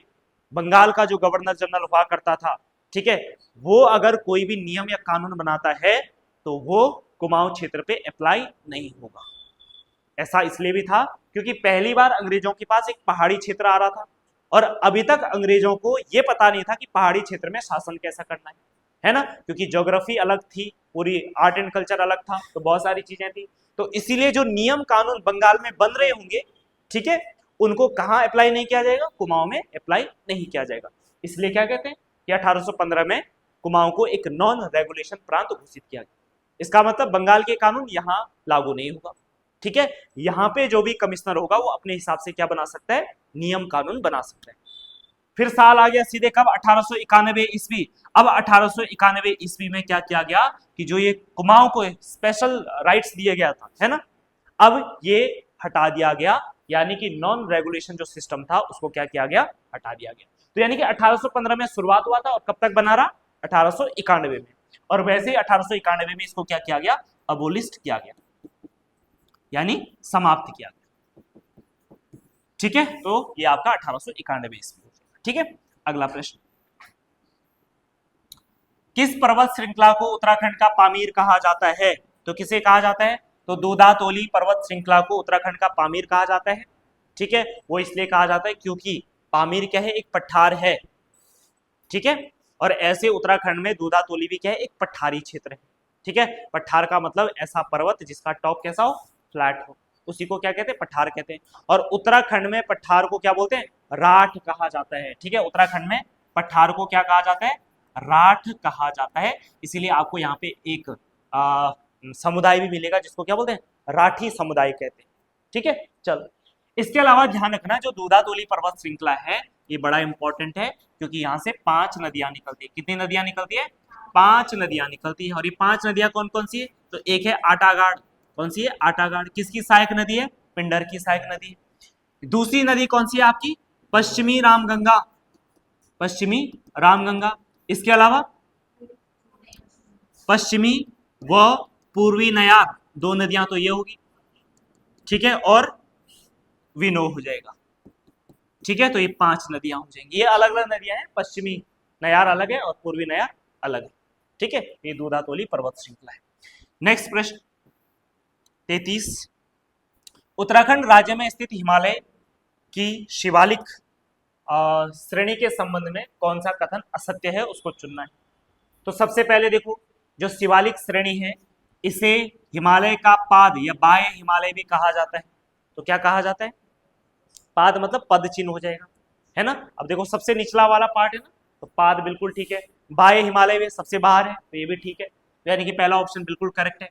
Speaker 1: बंगाल का जो गवर्नर जनरल हुआ करता था, ठीक है, वो अगर कोई भी नियम या कानून बनाता है तो वो कुमाऊं क्षेत्र पे अप्लाई नहीं होगा। ऐसा इसलिए भी था क्योंकि पहली बार अंग्रेजों के पास एक पहाड़ी क्षेत्र आ रहा था और अभी तक अंग्रेजों को यह पता नहीं था कि पहाड़ी क्षेत्र में शासन कैसा करना है ना, क्योंकि ज्योग्राफी अलग थी, पूरी आर्ट एंड कल्चर अलग था, तो बहुत सारी चीजें थी। तो इसीलिए जो नियम कानून बंगाल में बन रहे होंगे, ठीक है, उनको कहां अप्लाई नहीं किया जाएगा? कुमाऊं में अप्लाई नहीं किया जाएगा। इसलिए क्या कहते हैं कि 1815 में कुमाऊं को एक नॉन रेगुलेशन प्रांत घोषित किया गया। इसका मतलब बंगाल के कानून यहां लागू नहीं होगा। ठीक है, यहां पे जो भी कमिश्नर होगा वो अपने हिसाब से क्या बना सकता है? नियम कानून बना सकता है। फिर साल आ गया सीधे कब, 1891 ईस्वी। अब 1891 ईस्वी में क्या किया गया कि जो ये कुमाऊं को स्पेशल राइट्स दिया गया था, है ना, अब ये हटा दिया गया, यानी कि नॉन रेगुलेशन जो सिस्टम था उसको क्या किया गया, हटा दिया गया। तो यानी कि 1815 में शुरुआत हुआ था और कब तक बना रहा, 1891 में, और वैसे ही 1891 में इसको क्या किया गया, अबोलिस्ट किया गया, यानी समाप्त किया गया। ठीक है, तो ये आपका 1891 ईस्वी। ठीक है, अगला प्रश्न, किस पर्वत श्रृंखला को उत्तराखंड का पामीर कहा जाता है, तो किसे कहा जाता है, तो दूधातोली पर्वत श्रृंखला को उत्तराखंड का पामीर कहा जाता है। ठीक है, वो इसलिए कहा जाता है क्योंकि पामीर क्या है, एक पठार है। ठीक है, और ऐसे उत्तराखंड में दूधातोली भी क्या है, एक पठारी क्षेत्र है। ठीक है, पठार का मतलब ऐसा पर्वत जिसका टॉप कैसा हो, फ्लैट हो, उसी को क्या कहते हैं, पठार कहते हैं। और उत्तराखंड में पठार को क्या बोलते हैं, राठ कहा जाता है। ठीक है, उत्तराखंड में पठार को क्या कहा जाता है, राठ कहा जाता है। इसीलिए आपको यहाँ पे एक समुदाय भी मिलेगा जिसको क्या बोलते हैं, राठी समुदाय कहते हैं। ठीक है, चलो, इसके अलावा ध्यान रखना जो दूधातोली पर्वत श्रृंखला है ये बड़ा इंपॉर्टेंट है, क्योंकि यहाँ से 5 नदियां निकलती है। कितनी नदियां निकलती है, 5 नदियां निकलती है। और ये 5 नदियां कौन कौन सी है, तो एक है आटागाड़, कौन सी है, आटागाड़, किसकी सहायक नदी है, पिंडर की सहायक नदी है। दूसरी नदी कौन सी है आपकी, पश्चिमी रामगंगा, पश्चिमी रामगंगा। इसके अलावा पश्चिमी व पूर्वी नयार, 2 नदियां तो ये होगी। ठीक है, और विनो हो जाएगा। ठीक है, तो ये 5 नदियां हो जाएंगी। ये अलग अलग नदियां हैं, पश्चिमी नयार अलग है और पूर्वी नयार अलग है। ठीक है, ये दूधातोली पर्वत श्रृंखला है। नेक्स्ट प्रश्न 33, उत्तराखंड राज्य में स्थित हिमालय की शिवालिक श्रेणी के संबंध में कौन सा कथन असत्य है, उसको चुनना है। तो सबसे पहले देखो, जो शिवालिक श्रेणी है इसे हिमालय का पाद या बाह्य हिमालय भी कहा जाता है। तो क्या कहा जाता है, पाद मतलब पद चिन्ह हो जाएगा, है ना। अब देखो सबसे निचला वाला पार्ट है ना, तो पाद बिल्कुल ठीक है। बाह्य हिमालय में सबसे बाहर है, तो ये भी ठीक है, यानी कि पहला ऑप्शन बिल्कुल करेक्ट है।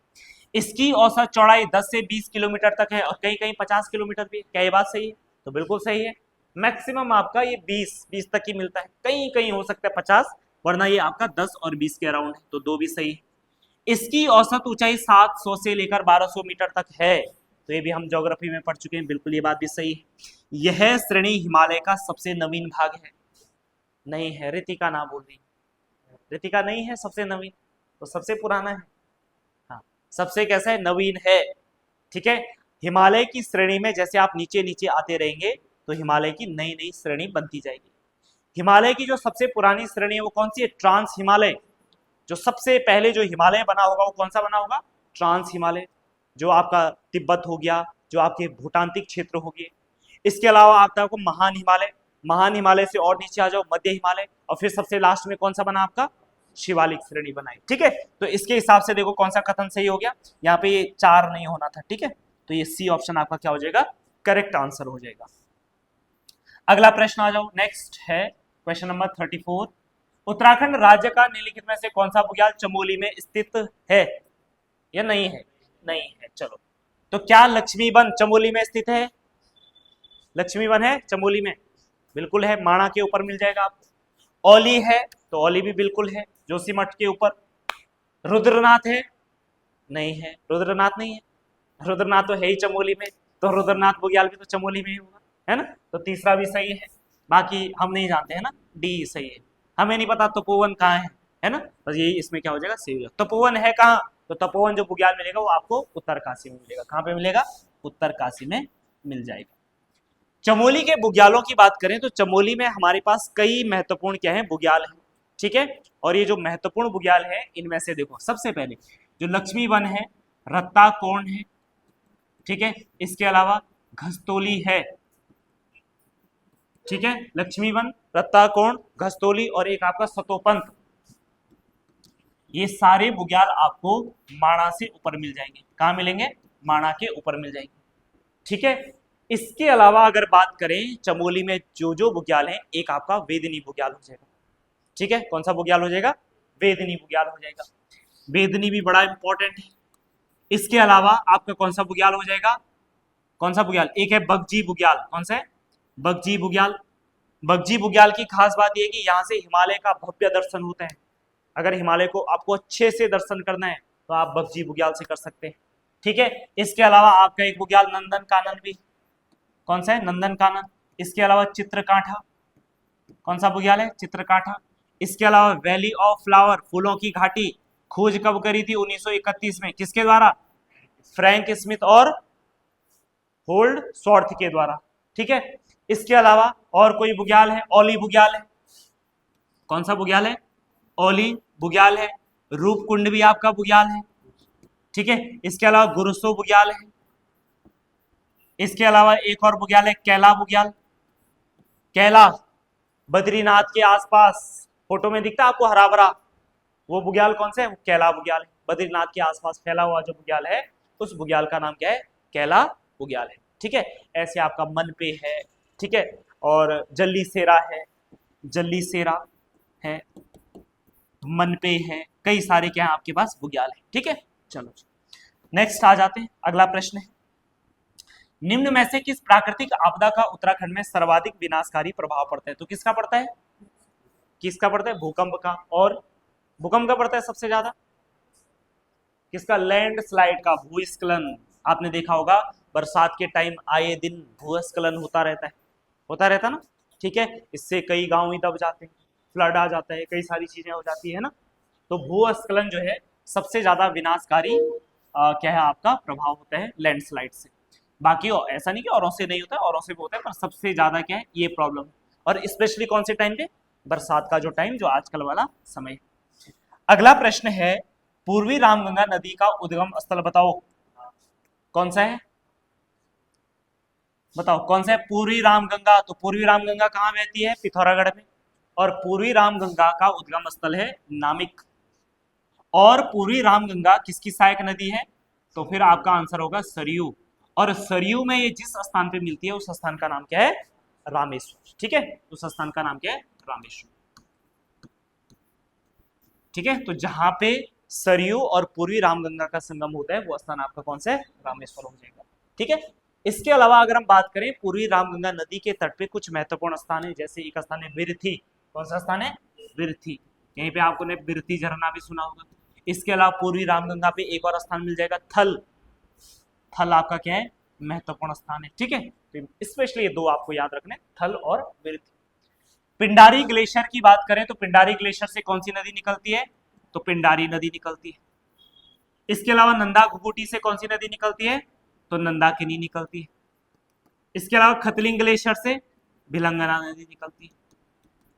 Speaker 1: इसकी औसत चौड़ाई 10 से 20 किलोमीटर तक है और कहीं कहीं 50 किलोमीटर भी है। क्या ये बात सही है, तो बिल्कुल सही है। मैक्सिमम आपका ये 20 तक ही मिलता है, कहीं कहीं हो सकता है 50, वरना ये आपका 10 और 20 के अराउंड है, तो 2 भी सही है। इसकी औसत ऊंचाई 700 से लेकर 1200 मीटर तक है, तो ये भी हम ज्योग्राफी में पढ़ चुके हैं, बिल्कुल ये बात भी सही है। यह श्रेणी हिमालय का सबसे नवीन भाग है, नहीं है, ऋतिका ना बोल रही, ऋतिका नहीं है सबसे नवीन, तो सबसे पुराना है। हाँ, सबसे कैसा है, नवीन है। ठीक है, हिमालय की श्रेणी में जैसे आप नीचे नीचे आते रहेंगे तो हिमालय की नई नई श्रेणी बनती जाएगी। हिमालय की जो सबसे पुरानी श्रेणी है वो कौन सी है, ट्रांस हिमालय। जो सबसे पहले जो हिमालय बना होगा वो कौन सा बना होगा, ट्रांस हिमालय, जो आपका तिब्बत हो गया, जो आपके भूटांतिक क्षेत्र हो गए। इसके अलावा आता है महान हिमालय, महान हिमालय से और नीचे आ जाओ मध्य हिमालय, और फिर सबसे लास्ट में कौन सा बना आपका, शिवालिक श्रेणी बनाई। ठीक है, तो इसके हिसाब से देखो कौन सा कथन सही हो गया, यहाँ पे ये 4 नहीं होना था। ठीक है, तो ये सी ऑप्शन आपका क्या हो जाएगा, करेक्ट आंसर हो जाएगा। अगला प्रश्न आ जाओ, नेक्स्ट है क्वेश्चन नंबर 34, उत्तराखंड राज्य का निम्नलिखित में से कौन सा बुग्याल चमोली में स्थित है या नहीं है, नहीं है। चलो, तो क्या लक्ष्मी वन चमोली में स्थित है, लक्ष्मी वन है चमोली में, बिल्कुल है, माणा के ऊपर मिल जाएगा आपको। औली है, तो औली भी बिल्कुल है, जोशीमठ के ऊपर। रुद्रनाथ है, नहीं है, रुद्रनाथ नहीं है, रुद्रनाथ तो है ही चमोली में, तो रुद्रनाथ बुग्याल भी तो चमोली में ही होगा, है ना। तो तीसरा भी सही है, बाकी हम नहीं जानते हैं ना, डी सही है। हमें नहीं पता तपोवन कहाँ है ना, बस यही इसमें क्या हो जाएगा, सही हो जाएगा। तपोवन है कहाँ, तो तपोवन जो बुग्याल मिलेगा वो आपको उत्तरकाशी में मिलेगा। कहाँ पे मिलेगा, उत्तरकाशी में मिल जाएगा। चमोली के बुग्यालों की बात करें तो चमोली में हमारे पास कई महत्वपूर्ण क्या है, बुग्याल है। ठीक है, और ये जो महत्वपूर्ण बुग्याल है इनमें से देखो सबसे पहले जो लक्ष्मी वन है, रत्ता कोण है, ठीक है, इसके अलावा घस्तोली है। ठीक है, लक्ष्मी वन, रत्ता कोण, घस्तोली और एक आपका सतोपंत, ये सारे बुग्याल आपको माणा से ऊपर मिल जाएंगे। कहाँ मिलेंगे, माणा के ऊपर मिल जाएंगे। ठीक है, इसके अलावा अगर बात करें चमोली में जो जो बुग्याल हैं, एक आपका वेदिनी बुग्याल हो जाएगा। ठीक है, कौन सा बुग्याल हो जाएगा, वेदिनी बुग्याल हो जाएगा। वेदिनी भी बड़ा इंपॉर्टेंट है। इसके अलावा आपका कौन सा बुग्याल हो जाएगा, कौन सा बुग्याल, एक है बगजी बुग्याल, कौन सा है, बगजी बुग्याल। बगजी बुग्याल की खास बात यह कि यहाँ से हिमालय का भव्य दर्शन होता है। अगर हिमालय को आपको अच्छे से दर्शन करना है तो आप बगजी बुग्याल से कर सकते हैं। ठीक है, इसके अलावा आपका एक बुग्याल नंदन कानन भी, कौन सा है, नंदन कानन। इसके अलावा चित्रकाठा, कौन सा बुग्याल है, चित्रकाठा। इसके अलावा वैली ऑफ फ्लावर, फूलों की घाटी, खोज कब करी थी, 1931 में, किसके द्वारा, फ्रैंक स्मिथ और होल्ड स्वॉर्थ के द्वारा। ठीक है, इसके अलावा और कोई बुग्याल है, ओली बुग्याल है, कौन सा बुग्याल है, ओली बुग्याल है। रूपकुंड भी आपका बुग्याल है। ठीक है, इसके अलावा गुरुसो बुग्याल है। इसके अलावा एक और बुग्याल है, कैला बुग्याल। कैला बद्रीनाथ के आसपास, फोटो में दिखता है आपको हरा भरा, वो बुग्याल कौन सा है, वो कैला बुग्याल है। बद्रीनाथ के आसपास फैला हुआ जो बुग्याल है, उस बुग्याल का नाम क्या है, कैला बुग्याल है। ठीक है, ऐसे आपका मनपे है। ठीक है, और जल्ली सेरा है, जल्ली सेरा है, मनपे है, कई सारे क्या है आपके पास बुग्याल है। ठीक है, चलो नेक्स्ट आ जाते हैं। अगला प्रश्न है, निम्न में से किस प्राकृतिक आपदा का उत्तराखंड में सर्वाधिक विनाशकारी प्रभाव पड़ता है। तो किसका पड़ता है, किसका पड़ता है, भूकंप का। और भूकंप का पड़ता है सबसे ज्यादा, किसका, लैंडस्लाइड का, भूस्खलन। आपने देखा होगा बरसात के टाइम आए दिन भूस्खलन होता रहता है, होता रहता ना। ठीक है, इससे कई गांव ही दब जाते हैं, फ्लड आ जाता है, कई सारी चीजें हो जाती है ना। तो भूस्खलन जो है सबसे ज्यादा विनाशकारी क्या है आपका प्रभाव होता है लैंडस्लाइड से। बाकी ऐसा नहीं कि औरों से नहीं होता है, औरों से भी होता है, पर सबसे ज्यादा क्या है ये प्रॉब्लम। और स्पेशली कौन से टाइम पे, बरसात का जो टाइम, जो आजकल वाला समय। अगला प्रश्न है, पूर्वी रामगंगा नदी का उद्गम स्थल बताओ, कौन सा है, बताओ कौन सा है, पूर्वी रामगंगा। तो पूर्वी रामगंगा कहाँ बहती है, पिथौरागढ़ में। और पूर्वी रामगंगा का उद्गम स्थल है नामिक। और पूर्वी रामगंगा किसकी सहायक नदी है, तो फिर आपका आंसर होगा सरयू। और सरयू में ये जिस स्थान पे मिलती है उस स्थान का नाम क्या है, रामेश्वर। ठीक है, उस स्थान का नाम क्या है, रामेश्वर। ठीक है, तो जहां पे सरयू और पूर्वी रामगंगा का संगम होता है वो स्थान आपका कौन सा है, रामेश्वर हो जाएगा। ठीक है, इसके अलावा अगर हम बात करें पूर्वी रामगंगा नदी के तट पे कुछ महत्वपूर्ण स्थान है, जैसे एक स्थान है बिरथी, कौन सा स्थान है, बिरथी। यहीं पे आपको ने बिरथी झरना भी सुना होगा। इसके अलावा पूर्वी रामगंगा पे एक और स्थान मिल जाएगा, थल। थल आपका क्या है, महत्वपूर्ण स्थान है। ठीक है, तो स्पेशली ये दो आपको याद रखने, थल और बिरथी। पिंडारी ग्लेशियर की बात करें तो पिंडारी ग्लेशियर से कौन सी नदी निकलती है, तो पिंडारी नदी निकलती है। इसके अलावा नंदा घुघुटी से कौन सी नदी निकलती है, तो नंदाकिनी निकलती है। इसके अलावा खतलिंग ग्लेशियर से भिलंगना नदी निकलती है।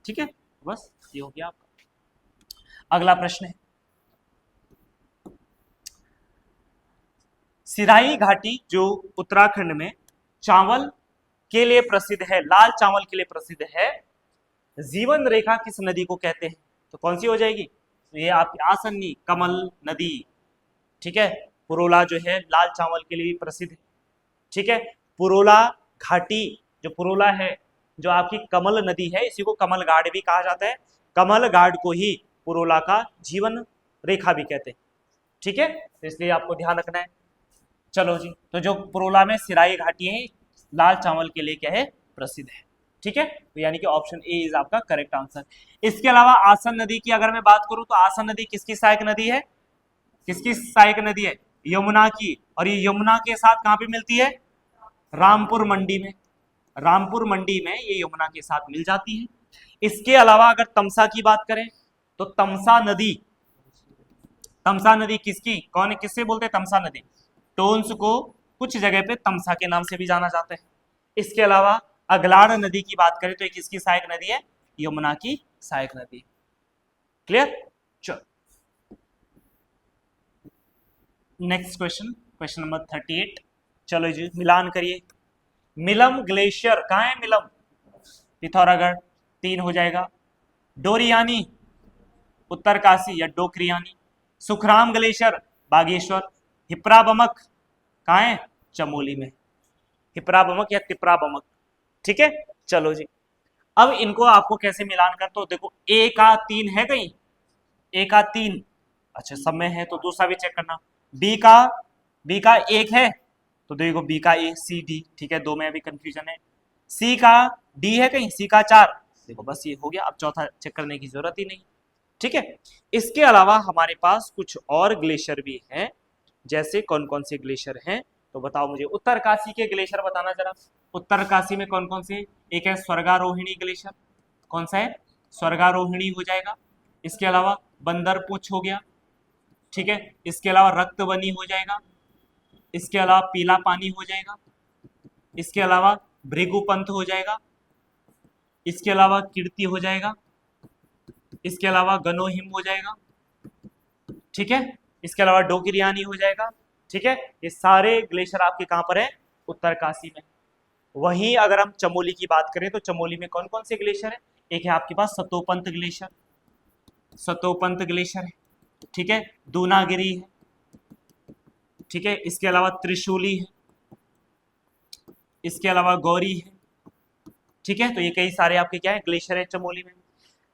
Speaker 1: ठीक है, बस ये हो गया आपका। अगला प्रश्न है, सिराई घाटी जो उत्तराखंड में चावल के लिए प्रसिद्ध है, लाल चावल के लिए प्रसिद्ध है, जीवन रेखा किस नदी को कहते हैं, तो कौन सी हो जाएगी, तो ये आपकी आसन्नी कमल नदी। ठीक है, पुरोला जो है लाल चावल के लिए प्रसिद्ध है। ठीक है, पुरोला घाटी, जो पुरोला है, जो आपकी कमल नदी है, इसी को कमल गाड़ भी कहा जाता है। कमल गाड़ को ही पुरोला का जीवन रेखा भी कहते हैं। ठीक है, तो इसलिए आपको ध्यान रखना है। चलो जी, तो जो पुरोला में सिराई घाटी है लाल चावल के लिए क्या है, प्रसिद्ध है। ठीक है, तो यानी कि ऑप्शन ए इज आपका करेक्ट आंसर। इसके अलावा आसन नदी की अगर मैं बात करूं तो आसन नदी किसकी सहायक नदी है, किसकी सहायक नदी है, यमुना की। और ये यमुना के साथ कहां पे मिलती है, रामपुर मंडी में। रामपुर मंडी में ये यमुना के साथ मिल जाती है। इसके अलावा अगर तमसा की बात करें तो तमसा नदी, तमसा नदी किसकी, कौन किससे बोलते हैं तमसा नदी, टोन्स को कुछ जगह पे तमसा के नाम से भी जाना जाता है। इसके अलावा अगलाड़ नदी की बात करें तो ये किसकी सहायक नदी है, यमुना की सहायक नदी। क्लियर, चलो नेक्स्ट क्वेश्चन, क्वेश्चन नंबर 38। चलो जी मिलान करिए। मिलम ग्लेशियर कहाँ है, मिलम पिथौरागढ़, 3 हो जाएगा। डोरियानी उत्तरकाशी या डोकरियानी। सुखराम ग्लेशियर बागेश्वर। हिप्राबमक कहाँ है, चमोली में। हिप्राबमक या तिप्राबमक। ठीक है, चलो जी अब इनको आपको कैसे मिलान कर, तो देखो ए का 3 है कहीं, ए का 3, अच्छा सब में है तो दूसरा भी चेक करना। बी का 1 है तो देखो बी का ए सी डी। ठीक है, 2 में अभी कंफ्यूजन है। सी का डी है कहीं, सी का 4, देखो बस ये हो गया, अब चौथा चेक करने की जरूरत ही नहीं। ठीक है, इसके अलावा हमारे पास कुछ और ग्लेशियर भी हैं, जैसे कौन कौन से ग्लेशियर हैं तो बताओ मुझे। उत्तरकाशी के ग्लेशियर बताना जरा, उत्तरकाशी में कौन कौन से, एक है स्वर्गारोहिणी ग्लेशियर, कौन सा है, स्वर्गारोहिणी हो जाएगा। इसके अलावा बंदरपुछ हो गया, ठीक है, इसके अलावा रक्तबनी हो जाएगा, इसके अलावा पीला पानी हो जाएगा, इसके अलावा भृगुपंथ हो जाएगा, इसके अलावा कीर्ति हो जाएगा, इसके अलावा गनोहिम हो जाएगा, ठीक है, इसके अलावा डोकिरियानी हो जाएगा। ठीक है, ये सारे ग्लेशियर आपके कहां पर है, उत्तरकाशी में। वहीं अगर हम चमोली की बात करें तो चमोली में कौन कौन से ग्लेशियर है, एक है आपके पास सतोपंत ग्लेशियर, सतोपंत ग्लेशियर है, ठीक है, दूनागिरी है, ठीक है, इसके अलावा त्रिशूली है, इसके अलावा गौरी है। ठीक है, तो ये कई सारे आपके क्या है ग्लेशियर है चमोली में।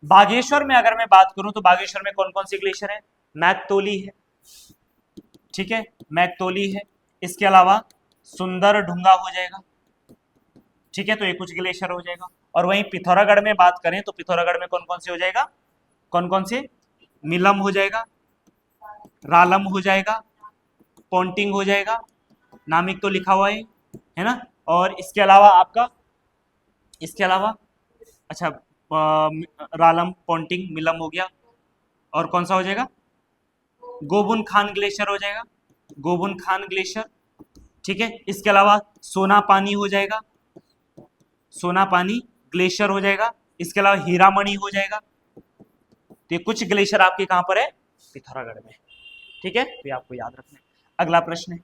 Speaker 1: बागेश्वर में अगर मैं बात करूं तो बागेश्वर में कौन कौन सी ग्लेशियर है, मैकतोली है, ठीक है, मैकतोली है, इसके अलावा सुंदर ढूंगा हो जाएगा। ठीक है, तो ये कुछ ग्लेशियर हो जाएगा। और वहीं पिथौरागढ़ में बात करें तो पिथौरागढ़ में कौन कौन से हो जाएगा, कौन कौन से, मिलम हो जाएगा, रालम हो जाएगा, पोंटिंग हो जाएगा, नामिक तो लिखा हुआ है ना। और इसके अलावा आपका, इसके अलावा अच्छा रालम पोंटिंग मिलम हो गया, और कौन सा हो जाएगा, गोबुन खान ग्लेशियर हो जाएगा, गोबुन खान ग्लेशियर। ठीक है, इसके अलावा सोना पानी हो जाएगा, सोना पानी ग्लेशियर हो जाएगा, इसके अलावा हीरामणि हो जाएगा। तो ये कुछ ग्लेशियर आपके कहां पर है, पिथौरागढ़ में। ठीक है, तो ये आपको याद रखना है। अगला प्रश्न है,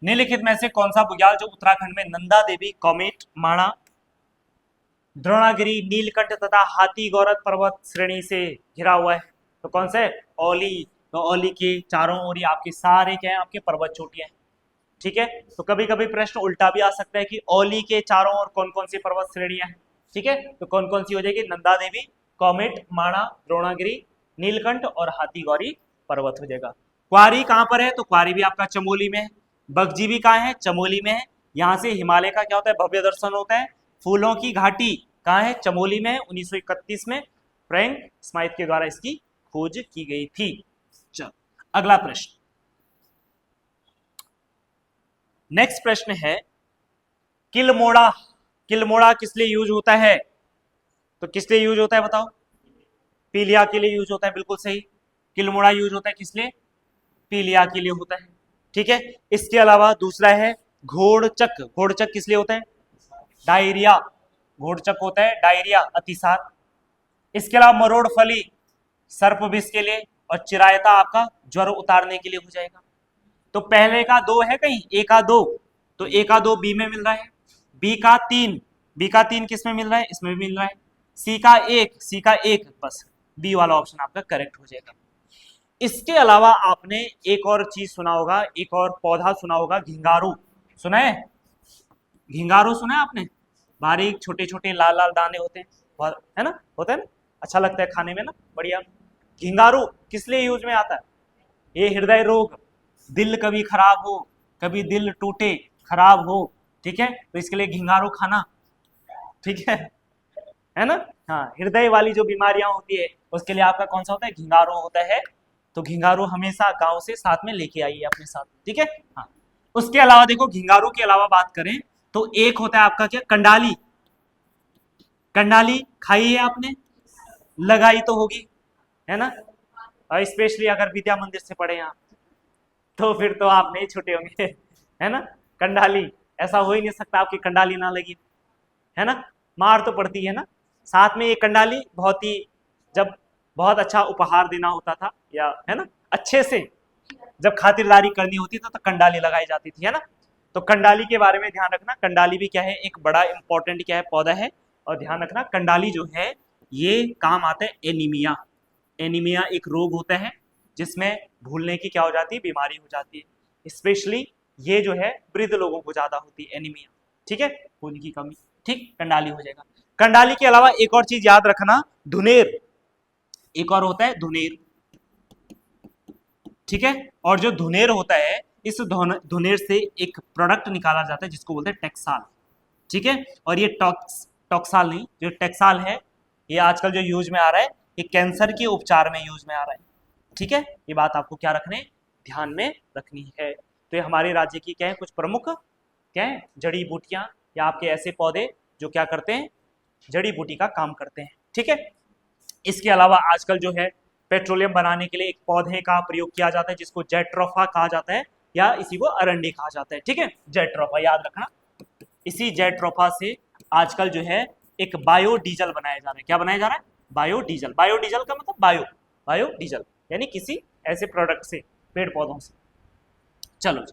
Speaker 1: निम्नलिखित में से कौन सा बुग्याल जो उत्तराखंड में नंदा देवी, कॉमेट, माणा, द्रोणागिरी, नीलकंठ तथा हाथी गौरव पर्वत श्रेणी से घिरा हुआ है, तो कौन सा है, औली। तो औली के चारों ओर आपके सारे क्या है, आपके पर्वत चोटियां हैं। ठीक है, तो कभी कभी प्रश्न उल्टा भी आ सकता है कि औली के चारों ओर कौन कौन सी पर्वत श्रेणियां हैं। ठीक है, तो कौन कौन सी हो जाएगी, नंदा देवी, कॉमेट, माणा, द्रोणागिरी, नीलकंठ और हाथी गौरी पर्वत हो जाएगा। क्वारी कहां पर है, तो क्वारी भी आपका चमोली में है। बगजी भी कहाँ है, चमोली में है। यहाँ से हिमालय का क्या होता है, भव्य दर्शन होता है। फूलों की घाटी कहाँ है, चमोली में है। 1931 में फ्रैंक स्माइथ के द्वारा इसकी खोज की गई थी। चलो अगला प्रश्न, नेक्स्ट प्रश्न है, किलमोड़ा, किलमोड़ा किस लिए यूज होता है, तो किस लिए यूज होता है बताओ, पीलिया के लिए यूज होता है, बिल्कुल सही। किलमोड़ा यूज होता है किस लिए, पीलिया के लिए होता है। ठीक है, इसके अलावा दूसरा है घोड़चक, घोड़चक किस लिए होता है, डायरिया, घोड़चक होता है डायरिया, अतिसार। इसके अलावा मरोड़फली सर्प विष के लिए, और चिरायता आपका ज्वर उतारने के लिए हो जाएगा। तो पहले का 2 है कहीं, ए का 2, तो ए का 2 बी में मिल रहा है, बी का 3, बी का 3 किस में मिल रहा है, इसमें भी मिल रहा है, सी का 1, सी का 1, बस बी वाला ऑप्शन आपका करेक्ट हो जाएगा। इसके अलावा आपने एक और चीज सुना होगा, एक और पौधा सुना होगा, घिंगारू सुना है, घिंगारू सुना है आपने, बारीक छोटे छोटे लाल लाल दाने होते हैं, है ना, होता है ना, अच्छा लगता है खाने में ना, बढ़िया। घिंगारू किस लिए यूज में आता है, ये हृदय रोग, दिल कभी खराब हो, कभी दिल टूटे खराब हो, ठीक है, तो इसके लिए घिंगारू खाना, ठीक है ना। हाँ, हृदय वाली जो बीमारियां होती है उसके लिए आपका कौन सा होता है, घिंगारू होता है। तो घिंगारू हमेशा गांव से साथ में लेके आइए अपने साथ, ठीक है। हाँ, उसके अलावा देखो, घिंगारू के अलावा बात करें तो एक होता है आपका क्या, कंडाली, कंडाली खाई है आपने, लगाई तो होगी, है ना, और स्पेशली अगर विद्या मंदिर से पढ़े आप तो फिर तो आप नहीं छूटे होंगे, है ना। कंडाली, ऐसा हो ही नहीं सकता आपकी कंडाली ना लगी, है ना, मार तो पड़ती है ना। साथ में ये कंडाली बहुत ही, जब बहुत अच्छा उपहार देना होता था, या है ना, अच्छे से जब खातिरदारी करनी होती थी तो कंडाली लगाई जाती थी, है ना। तो कंडाली के बारे में ध्यान रखना, कंडाली भी क्या है, एक बड़ा इंपॉर्टेंट क्या है, पौधा है। और ध्यान रखना, कंडाली जो है ये काम आता है एनीमिया, एनीमिया एक रोग होता है जिसमें भूलने की क्या हो जाती है, बीमारी हो जाती है। स्पेशली ये जो है वृद्ध लोगों को ज्यादा होती है एनीमिया, ठीक है, खून की कमी, ठीक, कंडाली हो जाएगा। कंडाली के अलावा एक और चीज याद रखना, धुनेर, एक और होता है धुनेर, ठीक है। और जो धुनेर होता है इस धुनेर से एक प्रोडक्ट निकाला जाता है जिसको बोलते हैं टेक्साल, ठीक है। और ये टॉक्साल नहीं, जो टेक्साल है ये आजकल जो यूज में आ रहा है, ये कैंसर के उपचार में यूज में आ रहा है, ठीक है। ये बात आपको क्या रखने, ध्यान में रखनी है। तो ये हमारे राज्य की क्या है, कुछ प्रमुख क्या है, जड़ी बूटियां या आपके ऐसे पौधे जो क्या करते हैं, जड़ी बूटी का काम करते हैं, ठीक है। इसके अलावा आजकल जो है पेट्रोलियम बनाने के लिए एक पौधे का प्रयोग किया जाता है जिसको जेट्रोफा कहा जाता है, या इसी को अरंडी कहा जाता है, ठीक है। जेट्रोफा याद रखना। इसी जेट्रोफा से आजकल जो है एक बायोडीजल बनाया जा रहा है। क्या बनाया जा रहा है, बायोडीजल। बायोडीजल का मतलब बायोडीजल यानी किसी ऐसे प्रोडक्ट से, पेड़ पौधों से। चलो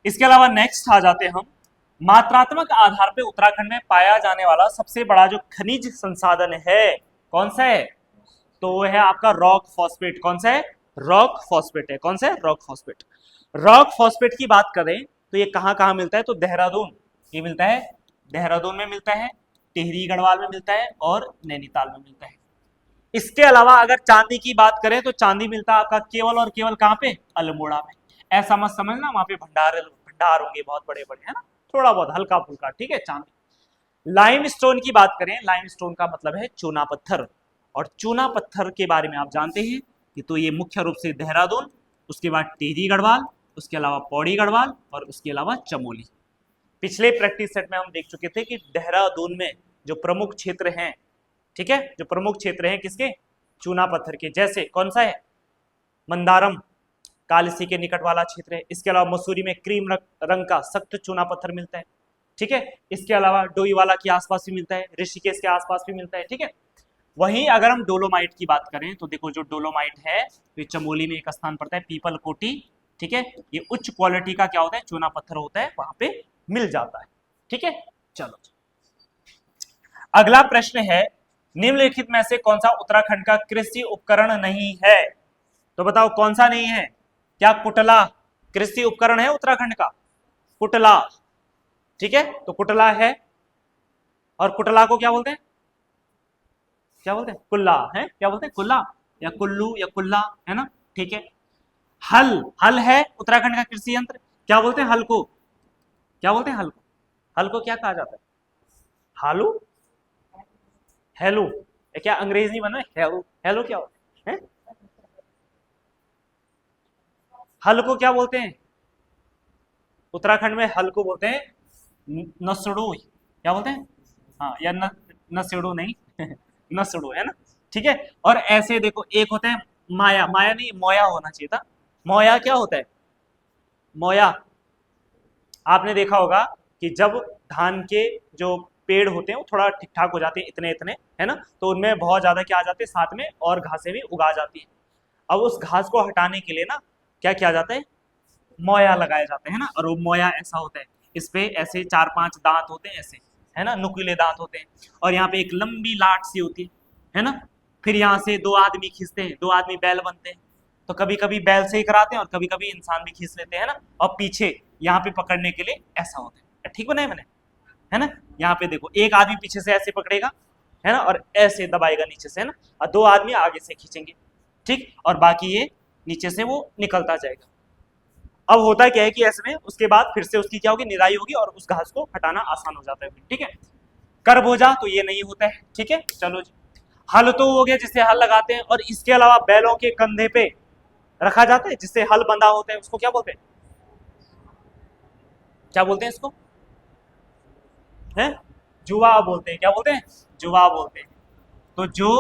Speaker 1: इसके अलावा नेक्स्ट आ जाते हैं हम, मात्रात्मक आधार पे उत्तराखंड में पाया जाने वाला सबसे बड़ा जो खनिज संसाधन है कौन सा है, तो वो है आपका रॉक फॉस्फेट। कौन सा है, रॉक फॉस्फेट है। कौन सा है, रॉक फॉस्फेट। रॉक फॉस्फेट की बात करें तो ये कहां कहां मिलता है, तो देहरादून, ये मिलता है देहरादून में मिलता है, टिहरी गढ़वाल में मिलता है और नैनीताल में मिलता है। इसके अलावा अगर चांदी की बात करें तो चांदी मिलता है आपका केवल और केवल कहां पे, अल्मोड़ा में। ऐसा मत समझना वहां पे भंडार होंगे बहुत बड़े बड़े, है ना, थोड़ा बहुत हल्का फुल्का, ठीक है। चांदी। लाइमस्टोन की बात करें, लाइमस्टोन का मतलब है चूना पत्थर, और चूना पत्थर के बारे में आप जानते हैं कि तो ये मुख्य रूप से देहरादून, उसके बाद टिहरी गढ़वाल, उसके अलावा पौड़ी गढ़वाल और उसके अलावा चमोली। पिछले प्रैक्टिस सेट में हम देख चुके थे कि देहरादून में जो प्रमुख क्षेत्र हैं, ठीक है, जो प्रमुख क्षेत्र हैं किसके, चूना पत्थर के, जैसे कौन सा है, मंदारम, कालसी के निकट वाला क्षेत्र है। इसके अलावा मसूरी में क्रीम रंग का सख्त चूना पत्थर मिलता है, ठीक है। इसके अलावा डोईवाला के आसपास भी मिलता है, ऋषिकेश के आसपास भी मिलता है, ठीक है। वहीं अगर हम डोलोमाइट की बात करें तो देखो जो डोलोमाइट है तो ये चमोली में एक स्थान पड़ता है, पीपल कोटी, ठीक है। ये उच्च क्वालिटी का क्या होता है, चूना पत्थर होता है, वहां पे मिल जाता है, ठीक है। चलो अगला प्रश्न है, निम्नलिखित में से कौन सा उत्तराखंड का कृषि उपकरण नहीं है, तो बताओ कौन सा नहीं है। क्या कुटला कृषि उपकरण है उत्तराखंड का, कुटला, ठीक है। तो कुटला है, और कुटला को क्या बोलते हैं, क्या बोलते हैं, कुल्ला है, क्या बोलते हैं, कुल्ला या कुल्लू या कुल्ला, है ना, ठीक है। हल है उत्तराखंड का कृषि यंत्र, क्या बोलते हैं हल को, क्या बोलते हैं हल को, हल को क्या कहा जाता है, हालू, हेलो, क्या अंग्रेजी बना है, हेलो, हेलो क्या होता है, हल को क्या बोलते हैं उत्तराखंड में, हल को बोलते हैं नसड़ो, क्या बोलते हैं, हाँ, या नसड़ो नहीं नसड़ो, है ना, ठीक है। और ऐसे देखो एक होता है माया, माया नहीं मोया होना चाहिए था, मोया क्या होता है, मोया, आपने देखा होगा कि जब धान के जो पेड़ होते हैं वो थोड़ा ठीक ठाक हो जाते हैं, इतने इतने, है ना, तो उनमें बहुत ज्यादा क्या आ जाते हैं साथ में, और घासें भी उगा जाती है। अब उस घास को हटाने के लिए ना क्या किया जाता है, मोया लगाया जाता है ना, और वो मोया ऐसा होता है, इस पे ऐसे 4-5 दांत होते हैं ऐसे, है ना, नुकीले दांत होते हैं, और यहाँ पे एक लंबी लाट सी होती है ना। फिर यहाँ से 2 आदमी खींचते हैं, 2 आदमी बैल बनते हैं, तो कभी कभी बैल से ही कराते हैं और कभी कभी इंसान भी खींच लेते हैं ना, और पीछे यहाँ पे पकड़ने के लिए ऐसा होता है, ठीक बनाया मैंने, है ना। यहाँ पे देखो एक आदमी पीछे से ऐसे पकड़ेगा, है ना, और ऐसे दबाएगा नीचे से, है ना, और 2 आदमी आगे से खींचेंगे, ठीक, और बाकी ये नीचे से वो निकलता जाएगा। अब होता क्या है कि ऐसे में उसके बाद फिर से उसकी क्या होगी, निराई होगी, और उस घास को हटाना आसान हो जाता है, ठीक है। करबोजा तो ये नहीं होता है, ठीक है। चलो जी, हल तो हो गया जिससे हल लगाते हैं, और इसके अलावा बैलों के कंधे पे रखा जाता है जिससे हल बंधा होता है, उसको क्या बोलते हैं, क्या बोलते हैं इसको, है जुआ बोलते हैं, क्या बोलते हैं, जुआ बोलते हैं। तो जो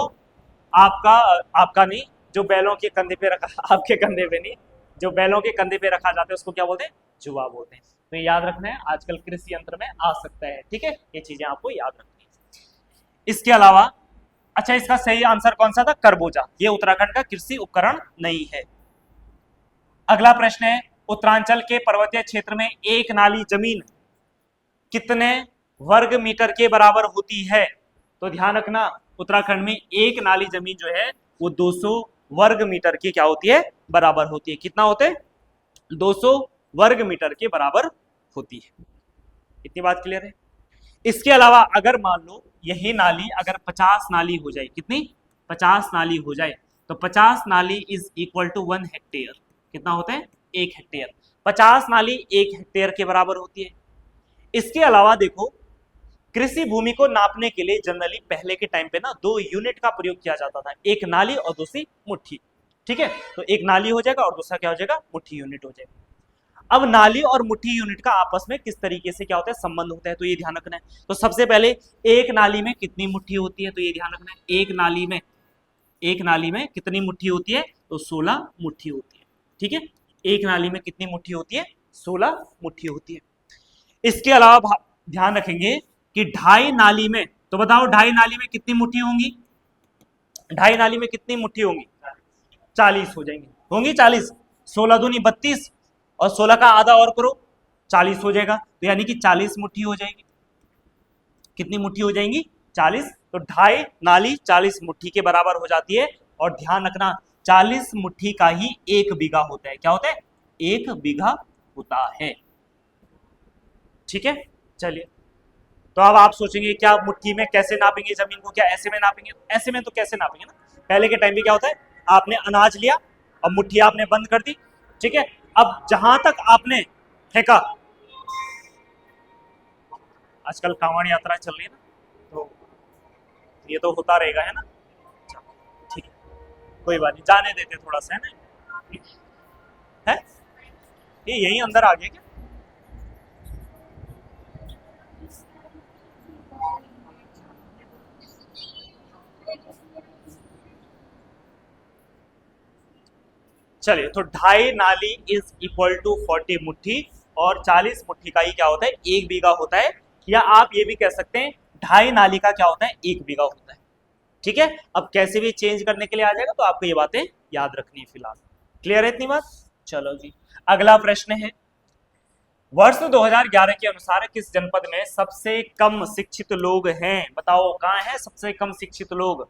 Speaker 1: आपका आपका नहीं, जो बैलों के कंधे पे रखा, आपके कंधे पे नहीं, जो बैलों के कंधे पे रखा जाता है उसको क्या बोलते हैं, जुआ बोलते हैं। तो ये याद रखना है, आजकल कृषि यंत्र में आ सकता है, ठीक है, ये चीजें आपको याद रखनी है। इसके अलावा अच्छा, इसका सही आंसर कौन सा था, करबोजा, ये उत्तराखंड का कृषि उपकरण नहीं है। अगला प्रश्न है, उत्तरांचल के पर्वतीय क्षेत्र में एक नाली जमीन कितने वर्ग मीटर के बराबर होती है, तो ध्यान रखना उत्तराखंड में एक नाली जमीन जो है वो 200 वर्ग मीटर की क्या होती है, बराबर होती है। कितना होते हैं, 200 वर्ग मीटर के बराबर होती है। इतनी बात क्लियर है। इसके अलावा अगर मान लो यही नाली अगर 50 नाली हो जाए, कितनी, 50 नाली हो जाए, तो 50 नाली इज इक्वल टू 1 हेक्टेयर, कितना होता है, 1 हेक्टेयर। 50 नाली 1 हेक्टेयर के बराबर होती है। इसके अलावा देखो, कृषि भूमि को नापने के लिए जनरली पहले के टाइम पे ना 2 यूनिट का प्रयोग किया जाता था, एक नाली और दूसरी मुट्ठी। ठीक है, तो एक नाली हो जाएगा और दूसरा क्या हो जाएगा, मुट्ठी यूनिट हो जाएगा। अब नाली और मुट्ठी यूनिट का आपस में किस तरीके से क्या होता है, संबंध होता है, तो ये ध्यान रखना है। तो सबसे पहले एक नाली में कितनी मुट्ठी होती है, तो ये ध्यान रखना है। एक नाली में कितनी मुट्ठी होती है, तो 16 मुट्ठी होती है। ठीक है, एक नाली में कितनी मुट्ठी होती है, 16 मुट्ठी होती है। इसके अलावा ध्यान रखेंगे कि ढाई नाली में, तो बताओ ढाई नाली में कितनी मुट्ठी होंगी, ढाई नाली में कितनी मुट्ठी होंगी, 40 हो जाएंगी, होंगी 40। 16 दूनी 32 और 16 का आधा और करो, 40 हो जाएगा। तो यानी कि 40 मुट्ठी हो जाएगी। कितनी मुट्ठी हो जाएंगी, 40। तो ढाई नाली 40 मुट्ठी के बराबर हो जाती है। और ध्यान रखना, 40 मुट्ठी का ही 1 बीघा होता है। क्या होता है, 1 बीघा होता है। ठीक है, चलिए। तो अब आप सोचेंगे क्या मुट्ठी में कैसे नापेंगे जमीन को, क्या ऐसे में नापेंगे, ऐसे में तो कैसे नापेंगे ना। पहले के टाइम में क्या होता है, आपने अनाज लिया और मुट्ठी आपने बंद कर दी। ठीक है, अब जहां तक आपने फेंका, आजकल कांवड़ यात्रा चल रही है ना, तो ये तो होता रहेगा, है ना। ठीक है, कोई बात नहीं, जाने देते थोड़ा सा, है ना। है ये यही अंदर आ गया क्या, चलिए। तो ढाई नाली इज इक्वल टू 40 मुट्ठी, और 40 मुट्ठी का ही क्या होता है, 1 बीघा होता है। या आप ये भी कह सकते हैं ढाई नाली का क्या होता है, 1 बीघा होता है। ठीक है, अब कैसे भी चेंज करने के लिए आ जाएगा, तो आपको ये बातें याद रखनी है फिलहाल। क्लियर है इतनी बात। चलो जी, अगला प्रश्न है, वर्ष 2011 के अनुसार किस जनपद में सबसे कम शिक्षित लोग हैं, बताओ कहाँ है सबसे कम शिक्षित लोग।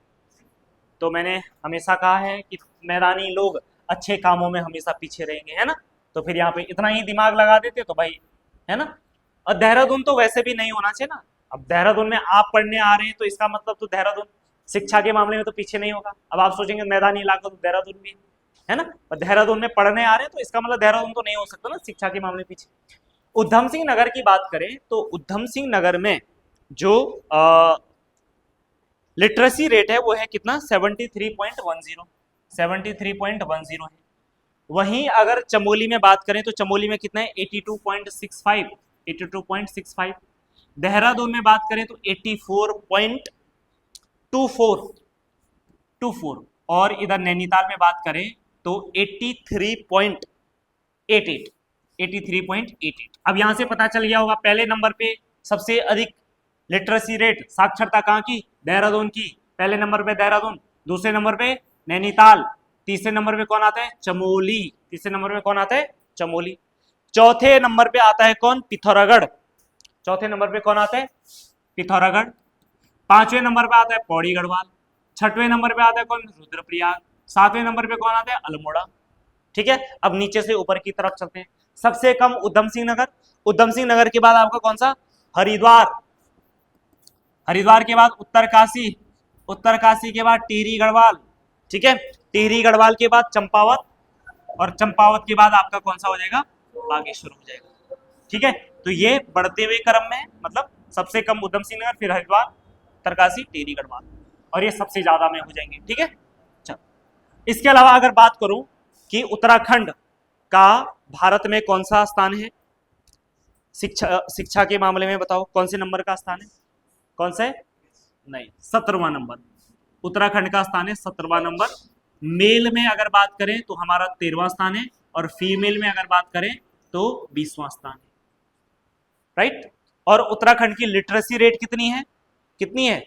Speaker 1: तो मैंने हमेशा कहा है कि मैदानी लोग अच्छे कामों में हमेशा पीछे रहेंगे, है ना। तो फिर यहाँ पे इतना ही दिमाग लगा देते तो भाई, है ना। और देहरादून तो वैसे भी नहीं होना चाहिए ना। अब देहरादून में आप पढ़ने आ रहे हैं तो इसका मतलब तो देहरादून शिक्षा के मामले में तो पीछे नहीं होगा। अब आप सोचेंगे मैदानी इलाका तो देहरादून भी है ना, और देहरादून में पढ़ने आ रहे हैं तो इसका मतलब देहरादून तो नहीं हो सकता ना शिक्षा के मामले में पीछे। उधम सिंह नगर की बात करें तो उधम सिंह नगर में जो लिटरेसी रेट है वो है कितना, 73.10, 73.10 है। वहीं अगर चमोली में बात करें तो चमोली में कितना है, 82.65, 82.65। देहरादून में बात करें तो 84.24, और इधर नैनीताल में बात करें तो 83.88, 83.88। अब यहां से पता चल गया होगा, पहले नंबर पे सबसे अधिक लिटरेसी रेट, साक्षरता कहाँ की, देहरादून की। पहले नंबर पे देहरादून, दूसरे नंबर पे नैनीताल, तीसरे नंबर पे कौन आता है, चमोली। तीसरे नंबर पे कौन आता है, चमोली। चौथे नंबर पे आता है कौन, पिथौरागढ़। चौथे नंबर पे कौन आता है, पिथौरागढ़। पांचवें नंबर पे आता है पौड़ी गढ़वाल। छठवें नंबर पे आता है कौन, रुद्रप्रयाग। सातवें नंबर पे कौन आता है, अल्मोड़ा। ठीक है, अब नीचे से ऊपर की तरफ चलते हैं। सबसे कम उधम सिंह नगर। उधम सिंह नगर के बाद आपका कौन सा, हरिद्वार। हरिद्वार के बाद उत्तरकाशी। उत्तरकाशी के बाद टिहरी गढ़वाल। ठीक है, टिहरी गढ़वाल के बाद चंपावत, और चंपावत के बाद आपका कौन सा हो जाएगा, बागेश्वर हो जाएगा। ठीक है, तो ये बढ़ते हुए क्रम में, मतलब सबसे कम उधम सिंह नगर, फिर हरिद्वार, उत्तरकाशी, टिहरी गढ़वाल, और ये सबसे ज्यादा में हो जाएंगे। ठीक है, चलो। इसके अलावा अगर बात करूं कि उत्तराखंड का भारत में कौन सा स्थान है शिक्षा के मामले में, बताओ कौन से नंबर का स्थान है, कौन सा है, नहीं 17वां नंबर। उत्तराखंड का स्थान है 17वां नंबर। मेल में अगर बात करें तो हमारा 13वां स्थान है, और फीमेल में अगर बात करें तो 20वां स्थान है। राइट, और उत्तराखंड की लिटरेसी रेट कितनी है, कितनी है,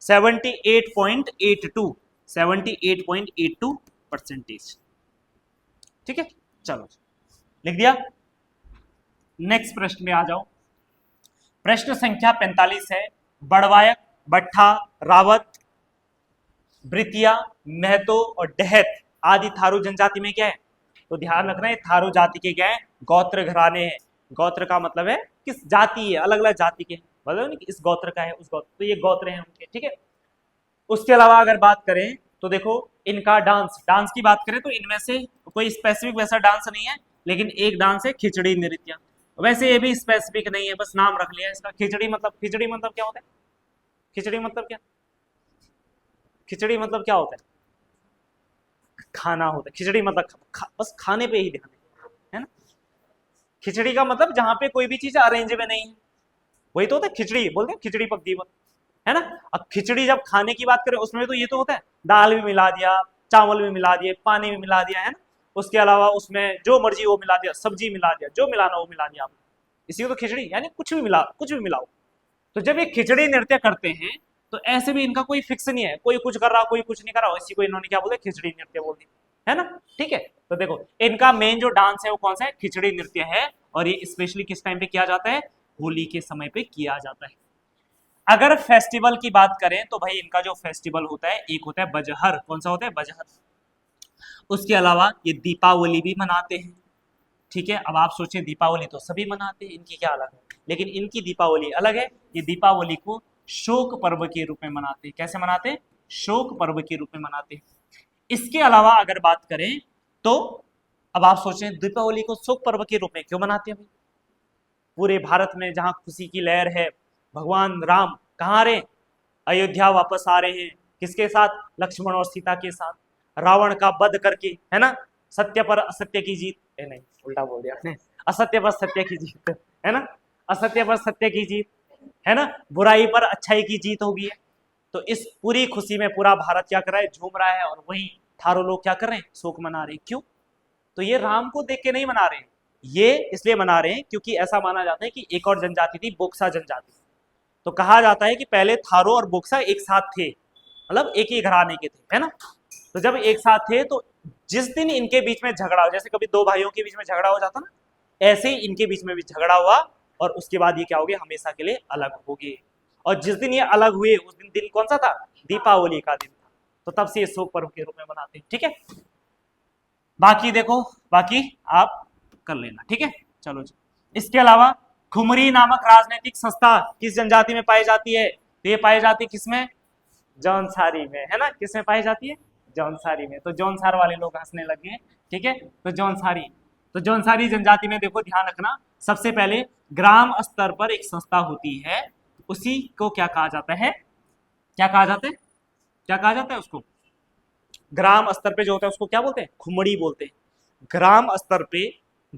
Speaker 1: 78.82, 78.82%। ठीक है, चलो लिख दिया। नेक्स्ट प्रश्न में आ जाओ। प्रश्न संख्या 45 है, बड़वायक, भट्ठा, रावत, ब्रितिया, महतो और डहत आदि थारू जनजाति में क्या है, तो ध्यान रखना है थारू जाति के क्या है, गोत्र घराने हैं। गोत्र का मतलब है किस जाति है, अलग अलग जाति के, मतलब नहीं कि इस गोत्र का है उस गोत्र, तो ये गोत्र हैं उनके। ठीक है, उसके अलावा अगर बात करें तो देखो इनका डांस, डांस की बात करें तो इनमें से कोई स्पेसिफिक वैसा डांस नहीं है, लेकिन एक डांस है खिचड़ी नृत्य। वैसे ये भी स्पेसिफिक नहीं है, बस नाम रख लिया इसका। खिचड़ी मतलब क्या होता है? खिचड़ी मतलब क्या? खिचड़ी मतलब क्या होता है? खाना होता है। खिचड़ी मतलब बस खाने पे ही ध्यान है ना। खिचड़ी का मतलब जहां पे कोई भी चीज अरेंज में नहीं है, वही तो होता है खिचड़ी। बोलते हैं खिचड़ी पक गई, है ना। अब खिचड़ी जब खाने की बात करें उसमें तो ये तो होता है, दाल भी मिला दिया, चावल भी मिला दिए, पानी भी मिला दिया, है ना। उसके अलावा उसमें जो मर्जी वो मिला दिया, सब्जी मिला दिया, जो मिलाना वो मिला दिया आपने। इसी को तो खिचड़ी, यानी कुछ भी मिलाओ। तो जब ये खिचड़ी नृत्य करते हैं तो ऐसे भी इनका कोई फिक्स नहीं है, कोई कुछ कर रहा, कोई कुछ नहीं कर रहा, इसी को इन्होंने क्या बोले, खिचड़ी नृत्य बोल दिया, है ना। ठीक है, तो देखो इनका मेन जो डांस है वो कौन सा है, खिचड़ी नृत्य है। और ये स्पेशली किस टाइम पे किया जाता है, होली के समय पे किया जाता है। अगर फेस्टिवल की बात करें तो भाई इनका जो फेस्टिवल होता है एक होता है बजहर। कौन सा होता है, बजहर। उसके अलावा ये दीपावली भी मनाते हैं। ठीक है, अब आप सोचें दीपावली तो सभी मनाते हैं, इनकी क्या अलग है, लेकिन इनकी दीपावली अलग है। ये दीपावली को शोक पर्व के रूप में मनाते हैं। कैसे मनाते हैं, शोक पर्व के रूप में मनाते हैं। इसके अलावा अगर बात करें तो अब आप सोचें दीपावली को शोक पर्व के रूप में क्यों मनाते हैं भाई। पूरे भारत में जहां खुशी की लहर है, भगवान राम कहाँ आ रहे हैं, अयोध्या वापस आ रहे हैं। किसके साथ, लक्ष्मण और सीता के साथ, रावण का वध करके, है ना। सत्य पर असत्य की जीत, नहीं उल्टा बोल दिया आपने, असत्य पर सत्य की जीत, है ना। असत्य पर सत्य की जीत, है ना। बुराई पर अच्छाई की जीत होगी है। तो इस पूरी खुशी में पूरा भारत क्या कर रहा है, झूम रहा है। और वहीं थारो लोग क्या कर रहे हैं, शोक मना रहे हैं। क्यों, तो ये राम को देख के नहीं मना रहे हैं, ये इसलिए मना रहे हैं क्योंकि ऐसा माना जाता है कि एक और जनजाति थी, बोक्सा जनजाति। तो कहा जाता है कि पहले थारो और बोक्सा एक साथ थे, मतलब एक ही घराने के थे, है ना। तो जब एक साथ थे तो जिस दिन इनके बीच में झगड़ा हो, जैसे कभी दो भाइयों के बीच में झगड़ा हो जाता ना, ऐसे ही इनके बीच में भी झगड़ा हुआ। और उसके बाद ये क्या हो गए, हमेशा के लिए अलग हो गए। और जिस दिन ये अलग हुए उस दिन कौन सा था, दीपावली का दिन था। तो तब से ये शोक पर्व के रूप में मनाते हैं। ठीक है, बाकी देखो, बाकी आप कर लेना, ठीक है। चलो जी, इसके अलावा खुमरी नामक राजनीतिक संस्था किस जनजाति में पाई जाती है, तो ये पाई जाती है किसमें, जौनसारी में, है ना। किसमें पाई जाती है, जौनसारी में। तो जौनसार वाले लोग हंसने लगे हैं, ठीक है। तो जौनसारी जनजाति में देखो ध्यान रखना, सबसे पहले ग्राम स्तर पर एक संस्था होती है, उसी को क्या कहा जाता है, क्या कहा जाता है, क्या कहा जाता है उसको, ग्राम स्तर पे जो होता है उसको क्या बोलते हैं, खुमड़ी बोलते हैं। ग्राम स्तर पे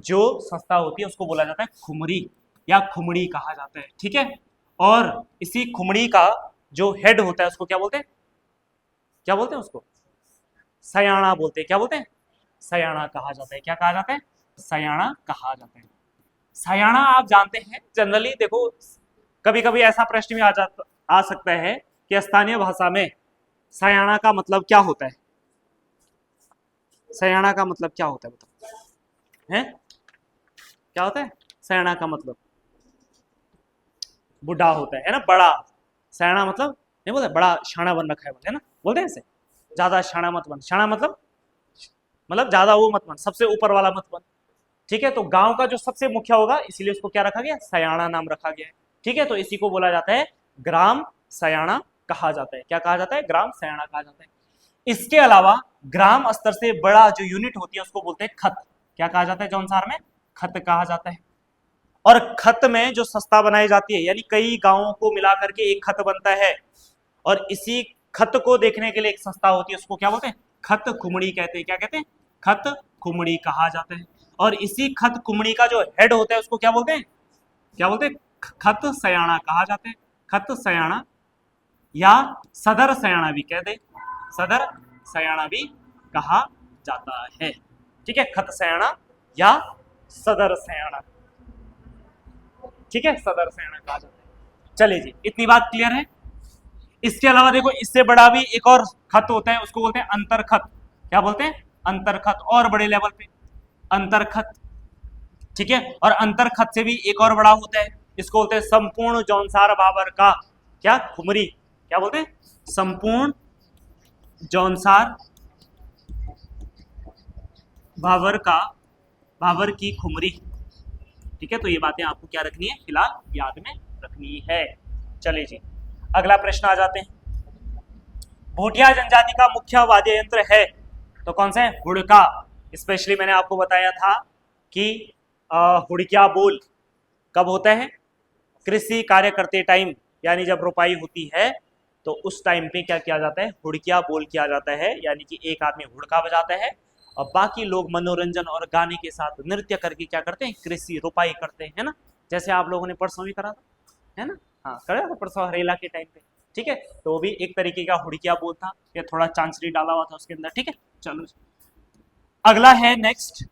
Speaker 1: जो संस्था होती है उसको बोला जाता है खुमरी या खुमड़ी कहा जाता है, ठीक है। और इसी खुमड़ी का जो हेड होता है उसको क्या बोलते हैं, क्या बोलते हैं उसको, सयाना बोलते हैं। क्या बोलते हैं, सयाना कहा जाता है। क्या कहा जाता है, सयाना कहा जाता है। सयाना आप जानते हैं जनरली, देखो कभी कभी ऐसा प्रश्न भी आ सकता है कि स्थानीय भाषा में सयाना का मतलब क्या होता है, सयाना का मतलब क्या होता है बताओ, है क्या होता है, सयाना का मतलब बुढ़ा होता है ना, बड़ा। सयाना मतलब नहीं बोलते, बड़ा शाना बन रखा है बोलते हैं ना, बोलते हैं ऐसे, ज्यादा शाना मत बन। शाना मतलब ज्यादा वो मत बन, सबसे ऊपर वाला मत बन, ठीक है। तो गांव का जो सबसे मुखिया होगा, इसीलिए उसको क्या रखा गया, सयाना नाम रखा गया है, ठीक है। तो इसी को बोला जाता है ग्राम सयाना कहा जाता है। क्या कहा जाता है, ग्राम सयाना कहा जाता है। इसके अलावा ग्राम स्तर से बड़ा जो यूनिट होती है उसको बोलते हैं खत। क्या कहा जाता है, जौनसार में खत कहा जाता है। और खत में जो संस्था बनाई जाती है, यानी कई गांवों को मिलाकर के एक खत बनता है, और इसी खत को देखने के लिए एक संस्था होती है, उसको क्या बोलते हैं, खत कुमड़ी कहते हैं। क्या कहते हैं, खत कुमड़ी कहा जाता है। और इसी खत कुमड़ी का जो हेड होता है उसको क्या बोलते हैं, क्या बोलते हैं, खत सयाना कहा जाता है। खत सयाना या सदर सयाना भी कह दे, सदर सयाना भी कहा जाता है, ठीक है। खत सयाना या सदर सयाना, ठीक है, सदर सयाना कहा जाता है। चलिए जी, इतनी बात क्लियर है। इसके अलावा देखो इससे बड़ा भी एक और खत होता है, उसको बोलते हैं अंतर खत। क्या बोलते हैं, अंतर खत, और बड़े लेवल पे अंतर खत, ठीक है। और अंतर खत से भी एक और बड़ा होता है, इसको बोलते हैं संपूर्ण जौनसार भाबर का क्या खुमरी। क्या बोलते हैं, संपूर्ण जौनसार भाबर का, भाबर की खुमरी, ठीक है। तो ये बातें आपको क्या रखनी है, फिलहाल याद में रखनी है। चलिए जी, अगला प्रश्न आ जाते हैं। भोटिया जनजाति का मुख्य वाद्य यंत्र है, तो कौन सा है, हुड़का। स्पेशली मैंने आपको बताया था कि हुड़किया बोल कब होता है? कृषि कार्य करते टाइम, यानी जब रोपाई होती है तो उस टाइम पे क्या किया जाता है? हुड़किया बोल किया जाता है, यानी कि एक आदमी हुड़का बजाता है और बाकी लोग मनोरंजन और गाने के साथ नृत्य करके क्या करते हैं? कृषि रोपाई करते हैं, है ना? जैसे आप लोगों ने परसों भी करा था, है ना? हाँ, करा था परसों हरेला के टाइम पे, ठीक है? तो वो भी एक तरीके का हुड़किया बोल था, या थोड़ा चांचरी डाला हुआ था उसके अंदर, ठीक है? चलो अगला है नेक्स्ट,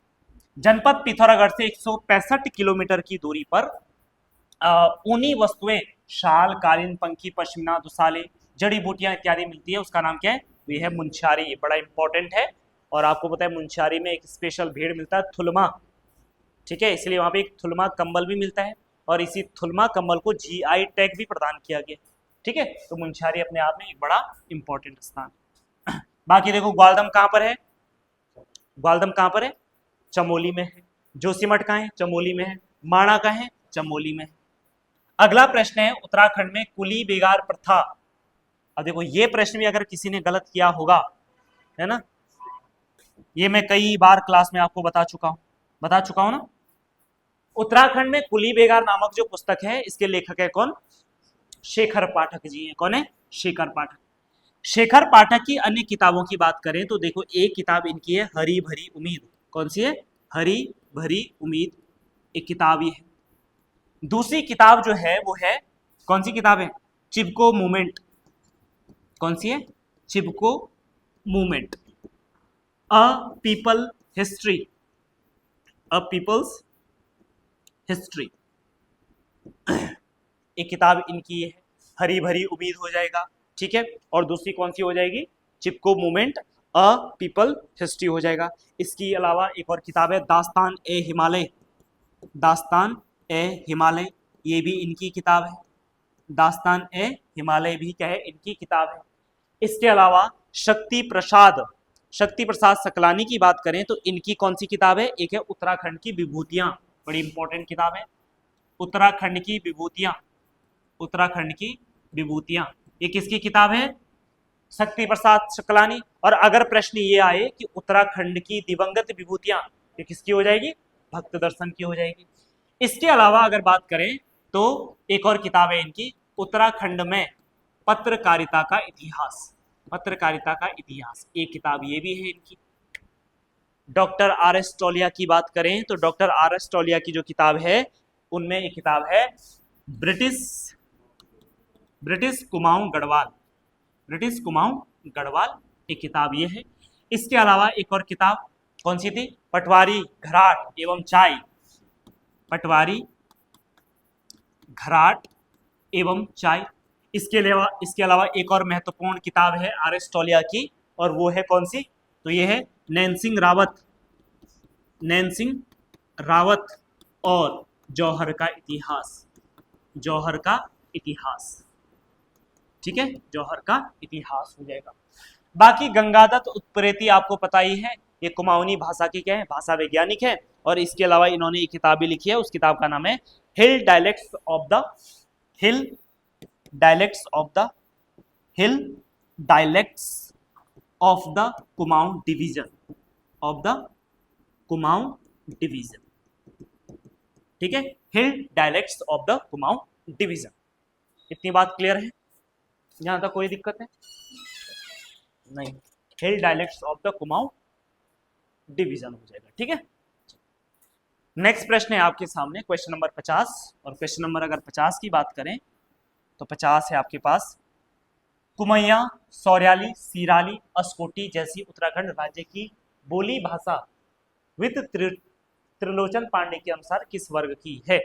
Speaker 1: जनपद पिथौरागढ़ से 165 किलोमीटर की दूरी पर ऊनी वस्तुएं, शाल, कालीन, पंखी, पश्मीना, दुसाले, जड़ी बूटियां इत्यादि मिलती है, उसका नाम क्या है? ये है मुंशियारी। बड़ा इंपॉर्टेंट है। और आपको पता है मुंशियारी में एक स्पेशल भेड़ मिलता है, थुलमा, ठीक है? इसलिए वहां पे एक थुलमा कंबल भी मिलता है और इसी थुलमा कंबल को जीआई टैग भी प्रदान किया गया, ठीक है? तो मुंशियारी अपने आप में एक बड़ा इंपॉर्टेंट स्थान। बाकी देखो ग्वालदम कहां पर है? ग्वालदम कहां पर है? चमोली में है। जोशीमठ कहां है? चमोली में है। माणा कहां है? चमोली में है। अगला प्रश्न है, उत्तराखंड में कुली बेगार प्रथा। अब देखो ये प्रश्न भी अगर किसी ने गलत किया होगा, है ना, ये मैं कई बार क्लास में आपको बता चुका हूं ना। उत्तराखंड में कुली बेगार नामक जो पुस्तक है, इसके लेखक है कौन? शेखर पाठक जी हैं। कौन है? शेखर पाठक। शेखर पाठक की अन्य किताबों की बात करें तो देखो एक किताब इनकी है हरी भरी उम्मीद। कौन सी है? हरी भरी उम्मीद, एक किताब ये है। दूसरी किताब जो है वो है, कौन सी किताब है? चिपको मूवमेंट। कौन सी है? Chipko movement, a people history, a people's history, एक किताब इनकी है। हरी भरी उम्मीद हो जाएगा, ठीक है? और दूसरी कौन सी हो जाएगी? चिपको मूवमेंट, अ पीपल हिस्ट्री हो जाएगा। इसके अलावा एक और किताब है दास्तान ए हिमालय, दास्तान ए हिमालय, ये भी इनकी किताब है। दास्तान ए हिमालय भी क्या है? इनकी किताब है। इसके अलावा शक्ति प्रसाद सकलानी की बात करें तो इनकी कौन सी किताब है? एक है उत्तराखंड की विभूतियां, बड़ी इंपॉर्टेंट किताब है। उत्तराखंड की विभूतियां, उत्तराखंड की विभूतियां, ये किसकी किताब है? शक्ति प्रसाद सकलानी। और अगर प्रश्न ये आए कि उत्तराखंड की दिवंगत विभूतियां, ये किसकी हो जाएगी? भक्त दर्शन की हो जाएगी। इसके अलावा अगर बात करें तो एक और किताब है इनकी, उत्तराखंड में पत्रकारिता का इतिहास, पत्रकारिता का इतिहास, एक किताब ये भी है इनकी। डॉक्टर आर एस टोलिया की बात करें तो डॉक्टर आर एस टोलिया की जो किताब है उनमें एक किताब है British British Kumaon Garhwal, British Kumaon Garhwal, एक किताब ये है। इसके अलावा एक और किताब कौन सी थी? पटवारी घराट एवं चाय, पटवारी घराट एवं चाय। इसके अलावा एक और महत्वपूर्ण किताब है आर एस टोलिया की, और वो है कौन सी? तो ये है नैनसिंह रावत, नैनसिंह रावत और जौहर का इतिहास, जौहर का इतिहास, ठीक है? जौहर का इतिहास हो जाएगा। बाकी गंगादत्त उत्प्रेती आपको पता ही है, ये कुमाऊनी भाषा की क्या है? भाषा वैज्ञानिक है। और इसके अलावा इन्होंने एक किताब भी लिखी है, उस किताब का नाम है hill dialects of the hill dialects of the hill dialects of the Kumaon division, of the Kumaon division, ठीक है? Hill dialects of the Kumaon division. इतनी बात क्लियर है? यहां तक कोई दिक्कत है? नहीं। Hill dialects of the Kumaon division हो जाएगा, ठीक है? नेक्स्ट प्रश्न है आपके सामने क्वेश्चन नंबर 50, और क्वेश्चन नंबर अगर 50 की बात करें तो 50 है आपके पास, कुमैया, सौर्याली, सीराली, अस्कोटी जैसी उत्तराखंड राज्य की बोली भाषा विद त्रिलोचन पांडे के अनुसार किस वर्ग की है?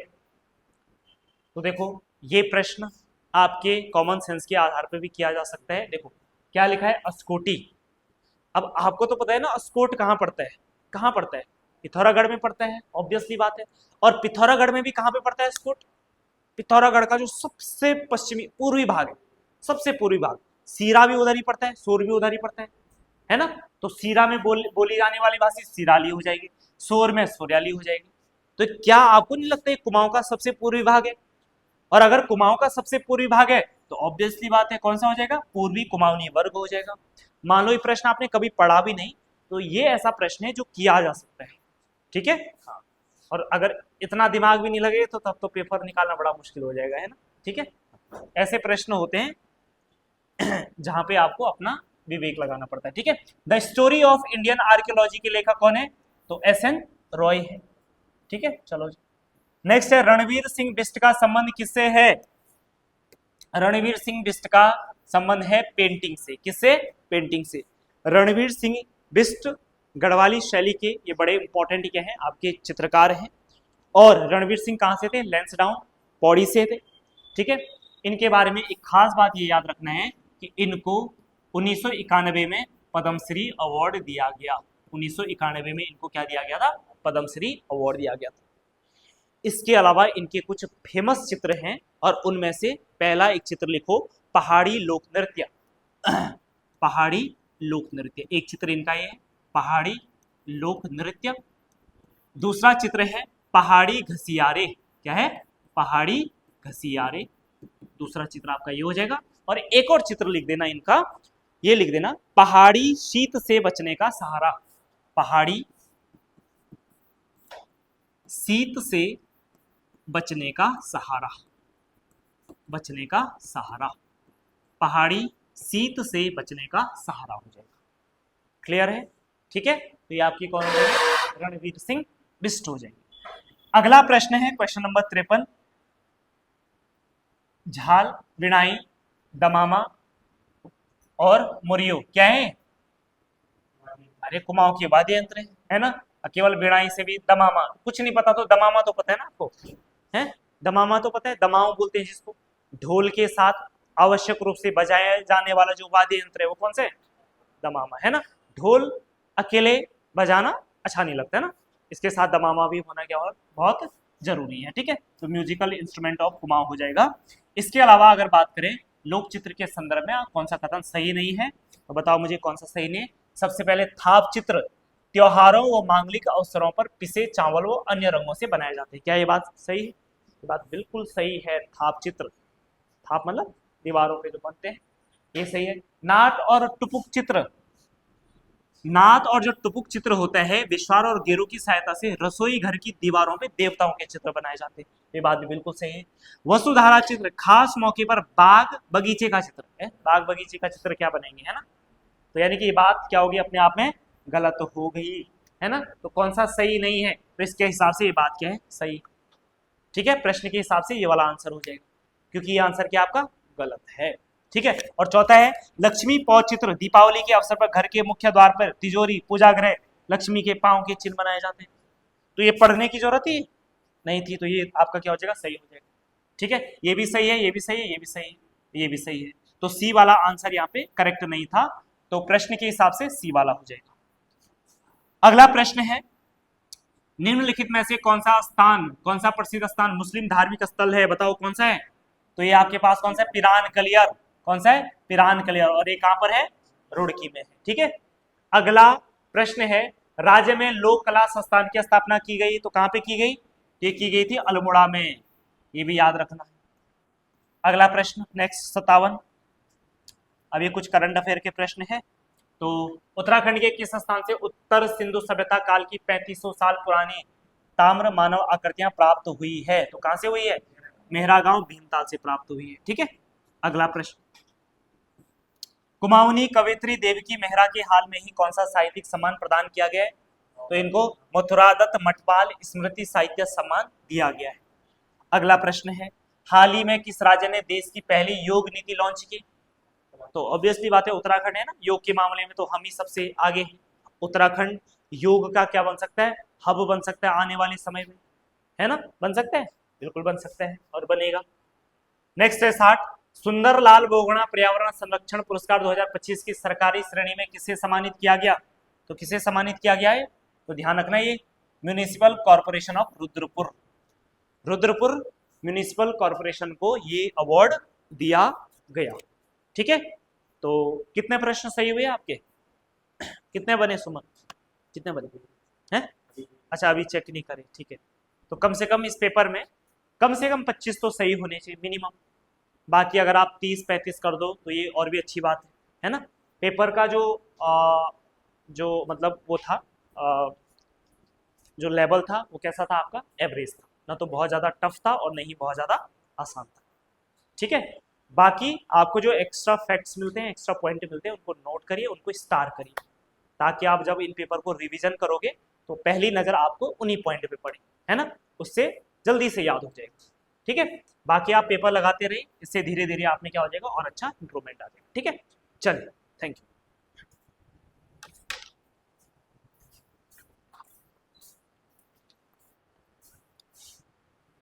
Speaker 1: तो देखो ये प्रश्न आपके कॉमन सेंस के आधार पर भी किया जा सकता है। देखो क्या लिखा है? अस्कोटी। अब आपको तो पता है ना अस्कोट कहाँ पड़ता है? कहाँ पड़ता है? पिथौरागढ़ में पड़ता है, ऑब्वियसली बात है। और पिथौरागढ़ में भी कहाँ पे पड़ता है अस्कोट? पिथौरागढ़ का जो सबसे पश्चिमी पूर्वी भाग है, सबसे पूर्वी भाग, सीरा भी उधर ही पड़ता है, सोर भी उधर ही पड़ता है ना? तो सीरा में बोली जाने वाली भाषा सीराली हो जाएगी, सोर में सोरियाली हो जाएगी। तो क्या आपको नहीं लगता है कुमाऊं का सबसे पूर्वी भाग है? और अगर कुमाऊं का सबसे पूर्वी भाग है तो ऑब्वियसली बात है कौन सा हो जाएगा? पूर्वी कुमाऊनी वर्ग हो जाएगा। मान लो ये प्रश्न आपने कभी पढ़ा भी नहीं तो ये ऐसा प्रश्न है जो किया जा सकता है, ठीक है? हाँ। और अगर इतना दिमाग भी नहीं लगे तो तब तो पेपर निकालना बड़ा मुश्किल हो जाएगा, है ना। ठीक है, ऐसे प्रश्न होते हैं जहां पे आपको अपना विवेक लगाना पड़ता है। ठीक है, the story of Indian archaeology के लेखक कौन है? तो SN रॉय है। ठीक है, चलो नेक्स्ट है, रणवीर सिंह बिष्ट का संबंध किससे है? रणवीर सिंह बिष्ट का संबंध है पेंटिंग से। किससे? पेंटिंग से। रणवीर सिंह बिष्ट गढ़वाली शैली के ये बड़े इंपॉर्टेंट क्या है आपके चित्रकार हैं। और रणवीर सिंह कहां से थे? लैंसडाउन पौड़ी से थे। ठीक है, इनके बारे में एक खास बात ये याद रखना है कि इनको 1991 में पद्मश्री अवार्ड दिया गया। 1991 में इनको क्या दिया गया था? पद्मश्री अवार्ड दिया गया था। इसके अलावा इनके कुछ फेमस चित्र हैं और उनमें से पहला एक चित्र लिखो, पहाड़ी लोक नृत्य। पहाड़ी लोक नृत्य एक चित्र इनका ये है, पहाड़ी लोक नृत्य। दूसरा चित्र है पहाड़ी घसियारे। क्या है? पहाड़ी घसियारे। दूसरा चित्र आपका ये हो जाएगा। और एक और चित्र लिख देना इनका, ये लिख देना, पहाड़ी शीत से बचने का सहारा। पहाड़ी शीत से बचने का सहारा। बचने का सहारा, पहाड़ी शीत से बचने का सहारा हो जाएगा। क्लियर है? ठीक है, तो ये आपकी कौन हो जाएगी? रणवीर सिंह बिष्ट हो जाएगी। अगला प्रश्न है क्वेश्चन नंबर 53। झाल, बिनाई, दमामा और मुरियो क्या है? अरे कुमाऊं के वाद्य यंत्र है ना। केवल बिनाई से भी, दमामा कुछ नहीं पता तो दमामा तो पता है ना आपको, है? दमामा तो पता है, दमाऊ बोलते हैं जिसको। ढोल के साथ आवश्यक रूप से बजाया जाने वाला जो वाद्य यंत्र है वो कौन सा है? दमामा, है ना। ढोल अकेले बजाना अच्छा नहीं लगता है ना, इसके साथ दमामा भी होना क्या हो, बहुत जरूरी है। ठीक है, तो म्यूजिकल इंस्ट्रूमेंट ऑफ कुमाऊं हो जाएगा। इसके अलावा अगर बात करें लोक चित्र के संदर्भ में कौन सा कथन सही नहीं है, तो बताओ मुझे कौन सा सही नहीं है। सबसे पहले, थाप चित्र त्योहारों व मांगलिक अवसरों पर पिसे चावल व अन्य रंगों से बनाए जाते हैं। क्या ये बात सही है? ये बात बिल्कुल सही है। थाप चित्र, थाप मतलब दीवारों पे जो बनते हैं, ये सही है। नाट और टुपुक चित्र, नाथ और जो टुपुक चित्र होता है, विश्वार और गेरू की सहायता से रसोई घर की दीवारों पे देवताओं के चित्र बनाए जाते हैं। ये बात भी बिल्कुल सही है। वसुधारा चित्र, खास मौके पर बाग बगीचे का चित्र है। बाग बगीचे का चित्र क्या बनेंगे, है ना। तो यानी कि ये बात क्या होगी अपने आप में गलत हो गई, है ना। तो कौन सा सही नहीं है, तो इसके हिसाब से ये बात क्या है? सही। ठीक है, प्रश्न के हिसाब से ये वाला आंसर हो जाएगा, क्योंकि ये आंसर क्या आपका गलत है। ठीक है, और चौथा है लक्ष्मी पौ चित्र, दीपावली के अवसर पर घर के मुख्य द्वार पर तिजोरी, पूजा गृह, लक्ष्मी के पांव के चिन्ह बनाए जाते हैं। तो ये पढ़ने की जरूरत ही नहीं थी, तो ये आपका क्या हो जाएगा? सही हो जाएगा। ठीक है, ये भी सही है, ये भी सही है, ये भी सही है, ये भी सही है। तो सी वाला आंसर यहाँ पे करेक्ट नहीं था, तो प्रश्न के हिसाब से सी वाला हो जाएगा। अगला प्रश्न है, निम्नलिखित में से कौन सा स्थान, कौन सा प्रसिद्ध स्थान मुस्लिम धार्मिक स्थल है? बताओ कौन सा है? तो ये आपके पास कौन सा है? पिरान कलियर। कौन सा है? पिरान कलियर। और ये कहां पर है? रुड़की में है। ठीक है, अगला प्रश्न है, राज्य में लोक कला संस्थान की स्थापना की गई, तो कहां पे की गई? ये की गई थी अल्मोड़ा में, ये भी याद रखना। अगला प्रश्न नेक्स्ट 57। अब ये कुछ करंट अफेयर के प्रश्न है। तो उत्तराखंड के किस स्थान से उत्तर सिंधु सभ्यता काल की 3500 साल पुरानी ताम्र मानव आकृतियां प्राप्त हुई है? तो कहां से हुई है? मेहरागांव भीमताल से प्राप्त हुई है। ठीक है, अगला प्रश्न, कुमाऊनी कवियत्री देवकी मेहरा के हाल में ही कौन सा साहित्यिक सम्मान प्रदान किया गया है? तो इनको मथुरादत्त मठपाल स्मृति साहित्य सम्मान दिया गया है। अगला प्रश्न है, हाल ही में किस राज्य ने देश की पहली योग नीति लॉन्च की? तो ऑब्वियसली बात है उत्तराखंड है ना, योग के मामले में तो हम ही सबसे आगे हैं। उत्तराखंड योग का क्या बन सकता है? हब बन सकता है आने वाले समय में, है ना। बन सकता है, बिल्कुल बन सकता है और बनेगा। नेक्स्ट है 60, सुंदरलाल बोगड़ा पर्यावरण संरक्षण पुरस्कार 2025 की सरकारी श्रेणी में किसे सम्मानित किया गया? तो किसे सम्मानित किया गया है? तो ध्यान रखना, ये municipal corporation of Rudrapur, Rudrapur municipal corporation को ये अवार्ड दिया गया। ठीक है, तो कितने प्रश्न सही हुए आपके? कितने बने सुमन? कितने बने हैं? अच्छा अभी चेक नहीं करे। ठीक है, तो कम से कम इस पेपर में कम से कम 25 तो सही होने चाहिए मिनिमम। बाकी अगर आप 30-35 कर दो तो ये और भी अच्छी बात है ना। पेपर का जो मतलब वो था जो लेवल था वो कैसा था आपका, एवरेज था, ना तो बहुत ज़्यादा टफ था और नहीं बहुत ज़्यादा आसान था। ठीक है, बाकी आपको जो एक्स्ट्रा फैक्ट्स मिलते हैं, एक्स्ट्रा पॉइंट मिलते हैं, उनको नोट करिए, उनको स्टार करिए, ताकि आप जब इन पेपर को रिवीजन करोगे तो पहली नज़र आपको उन्हीं पॉइंट पे पड़े, है ना, उससे जल्दी से याद हो जाएगा। ठीक है, बाकी आप पेपर लगाते रहिए, इससे धीरे धीरे आप में क्या हो जाएगा और अच्छा इंप्रूवमेंट आ जाएगा। ठीक है, चलिए, थैंक यू।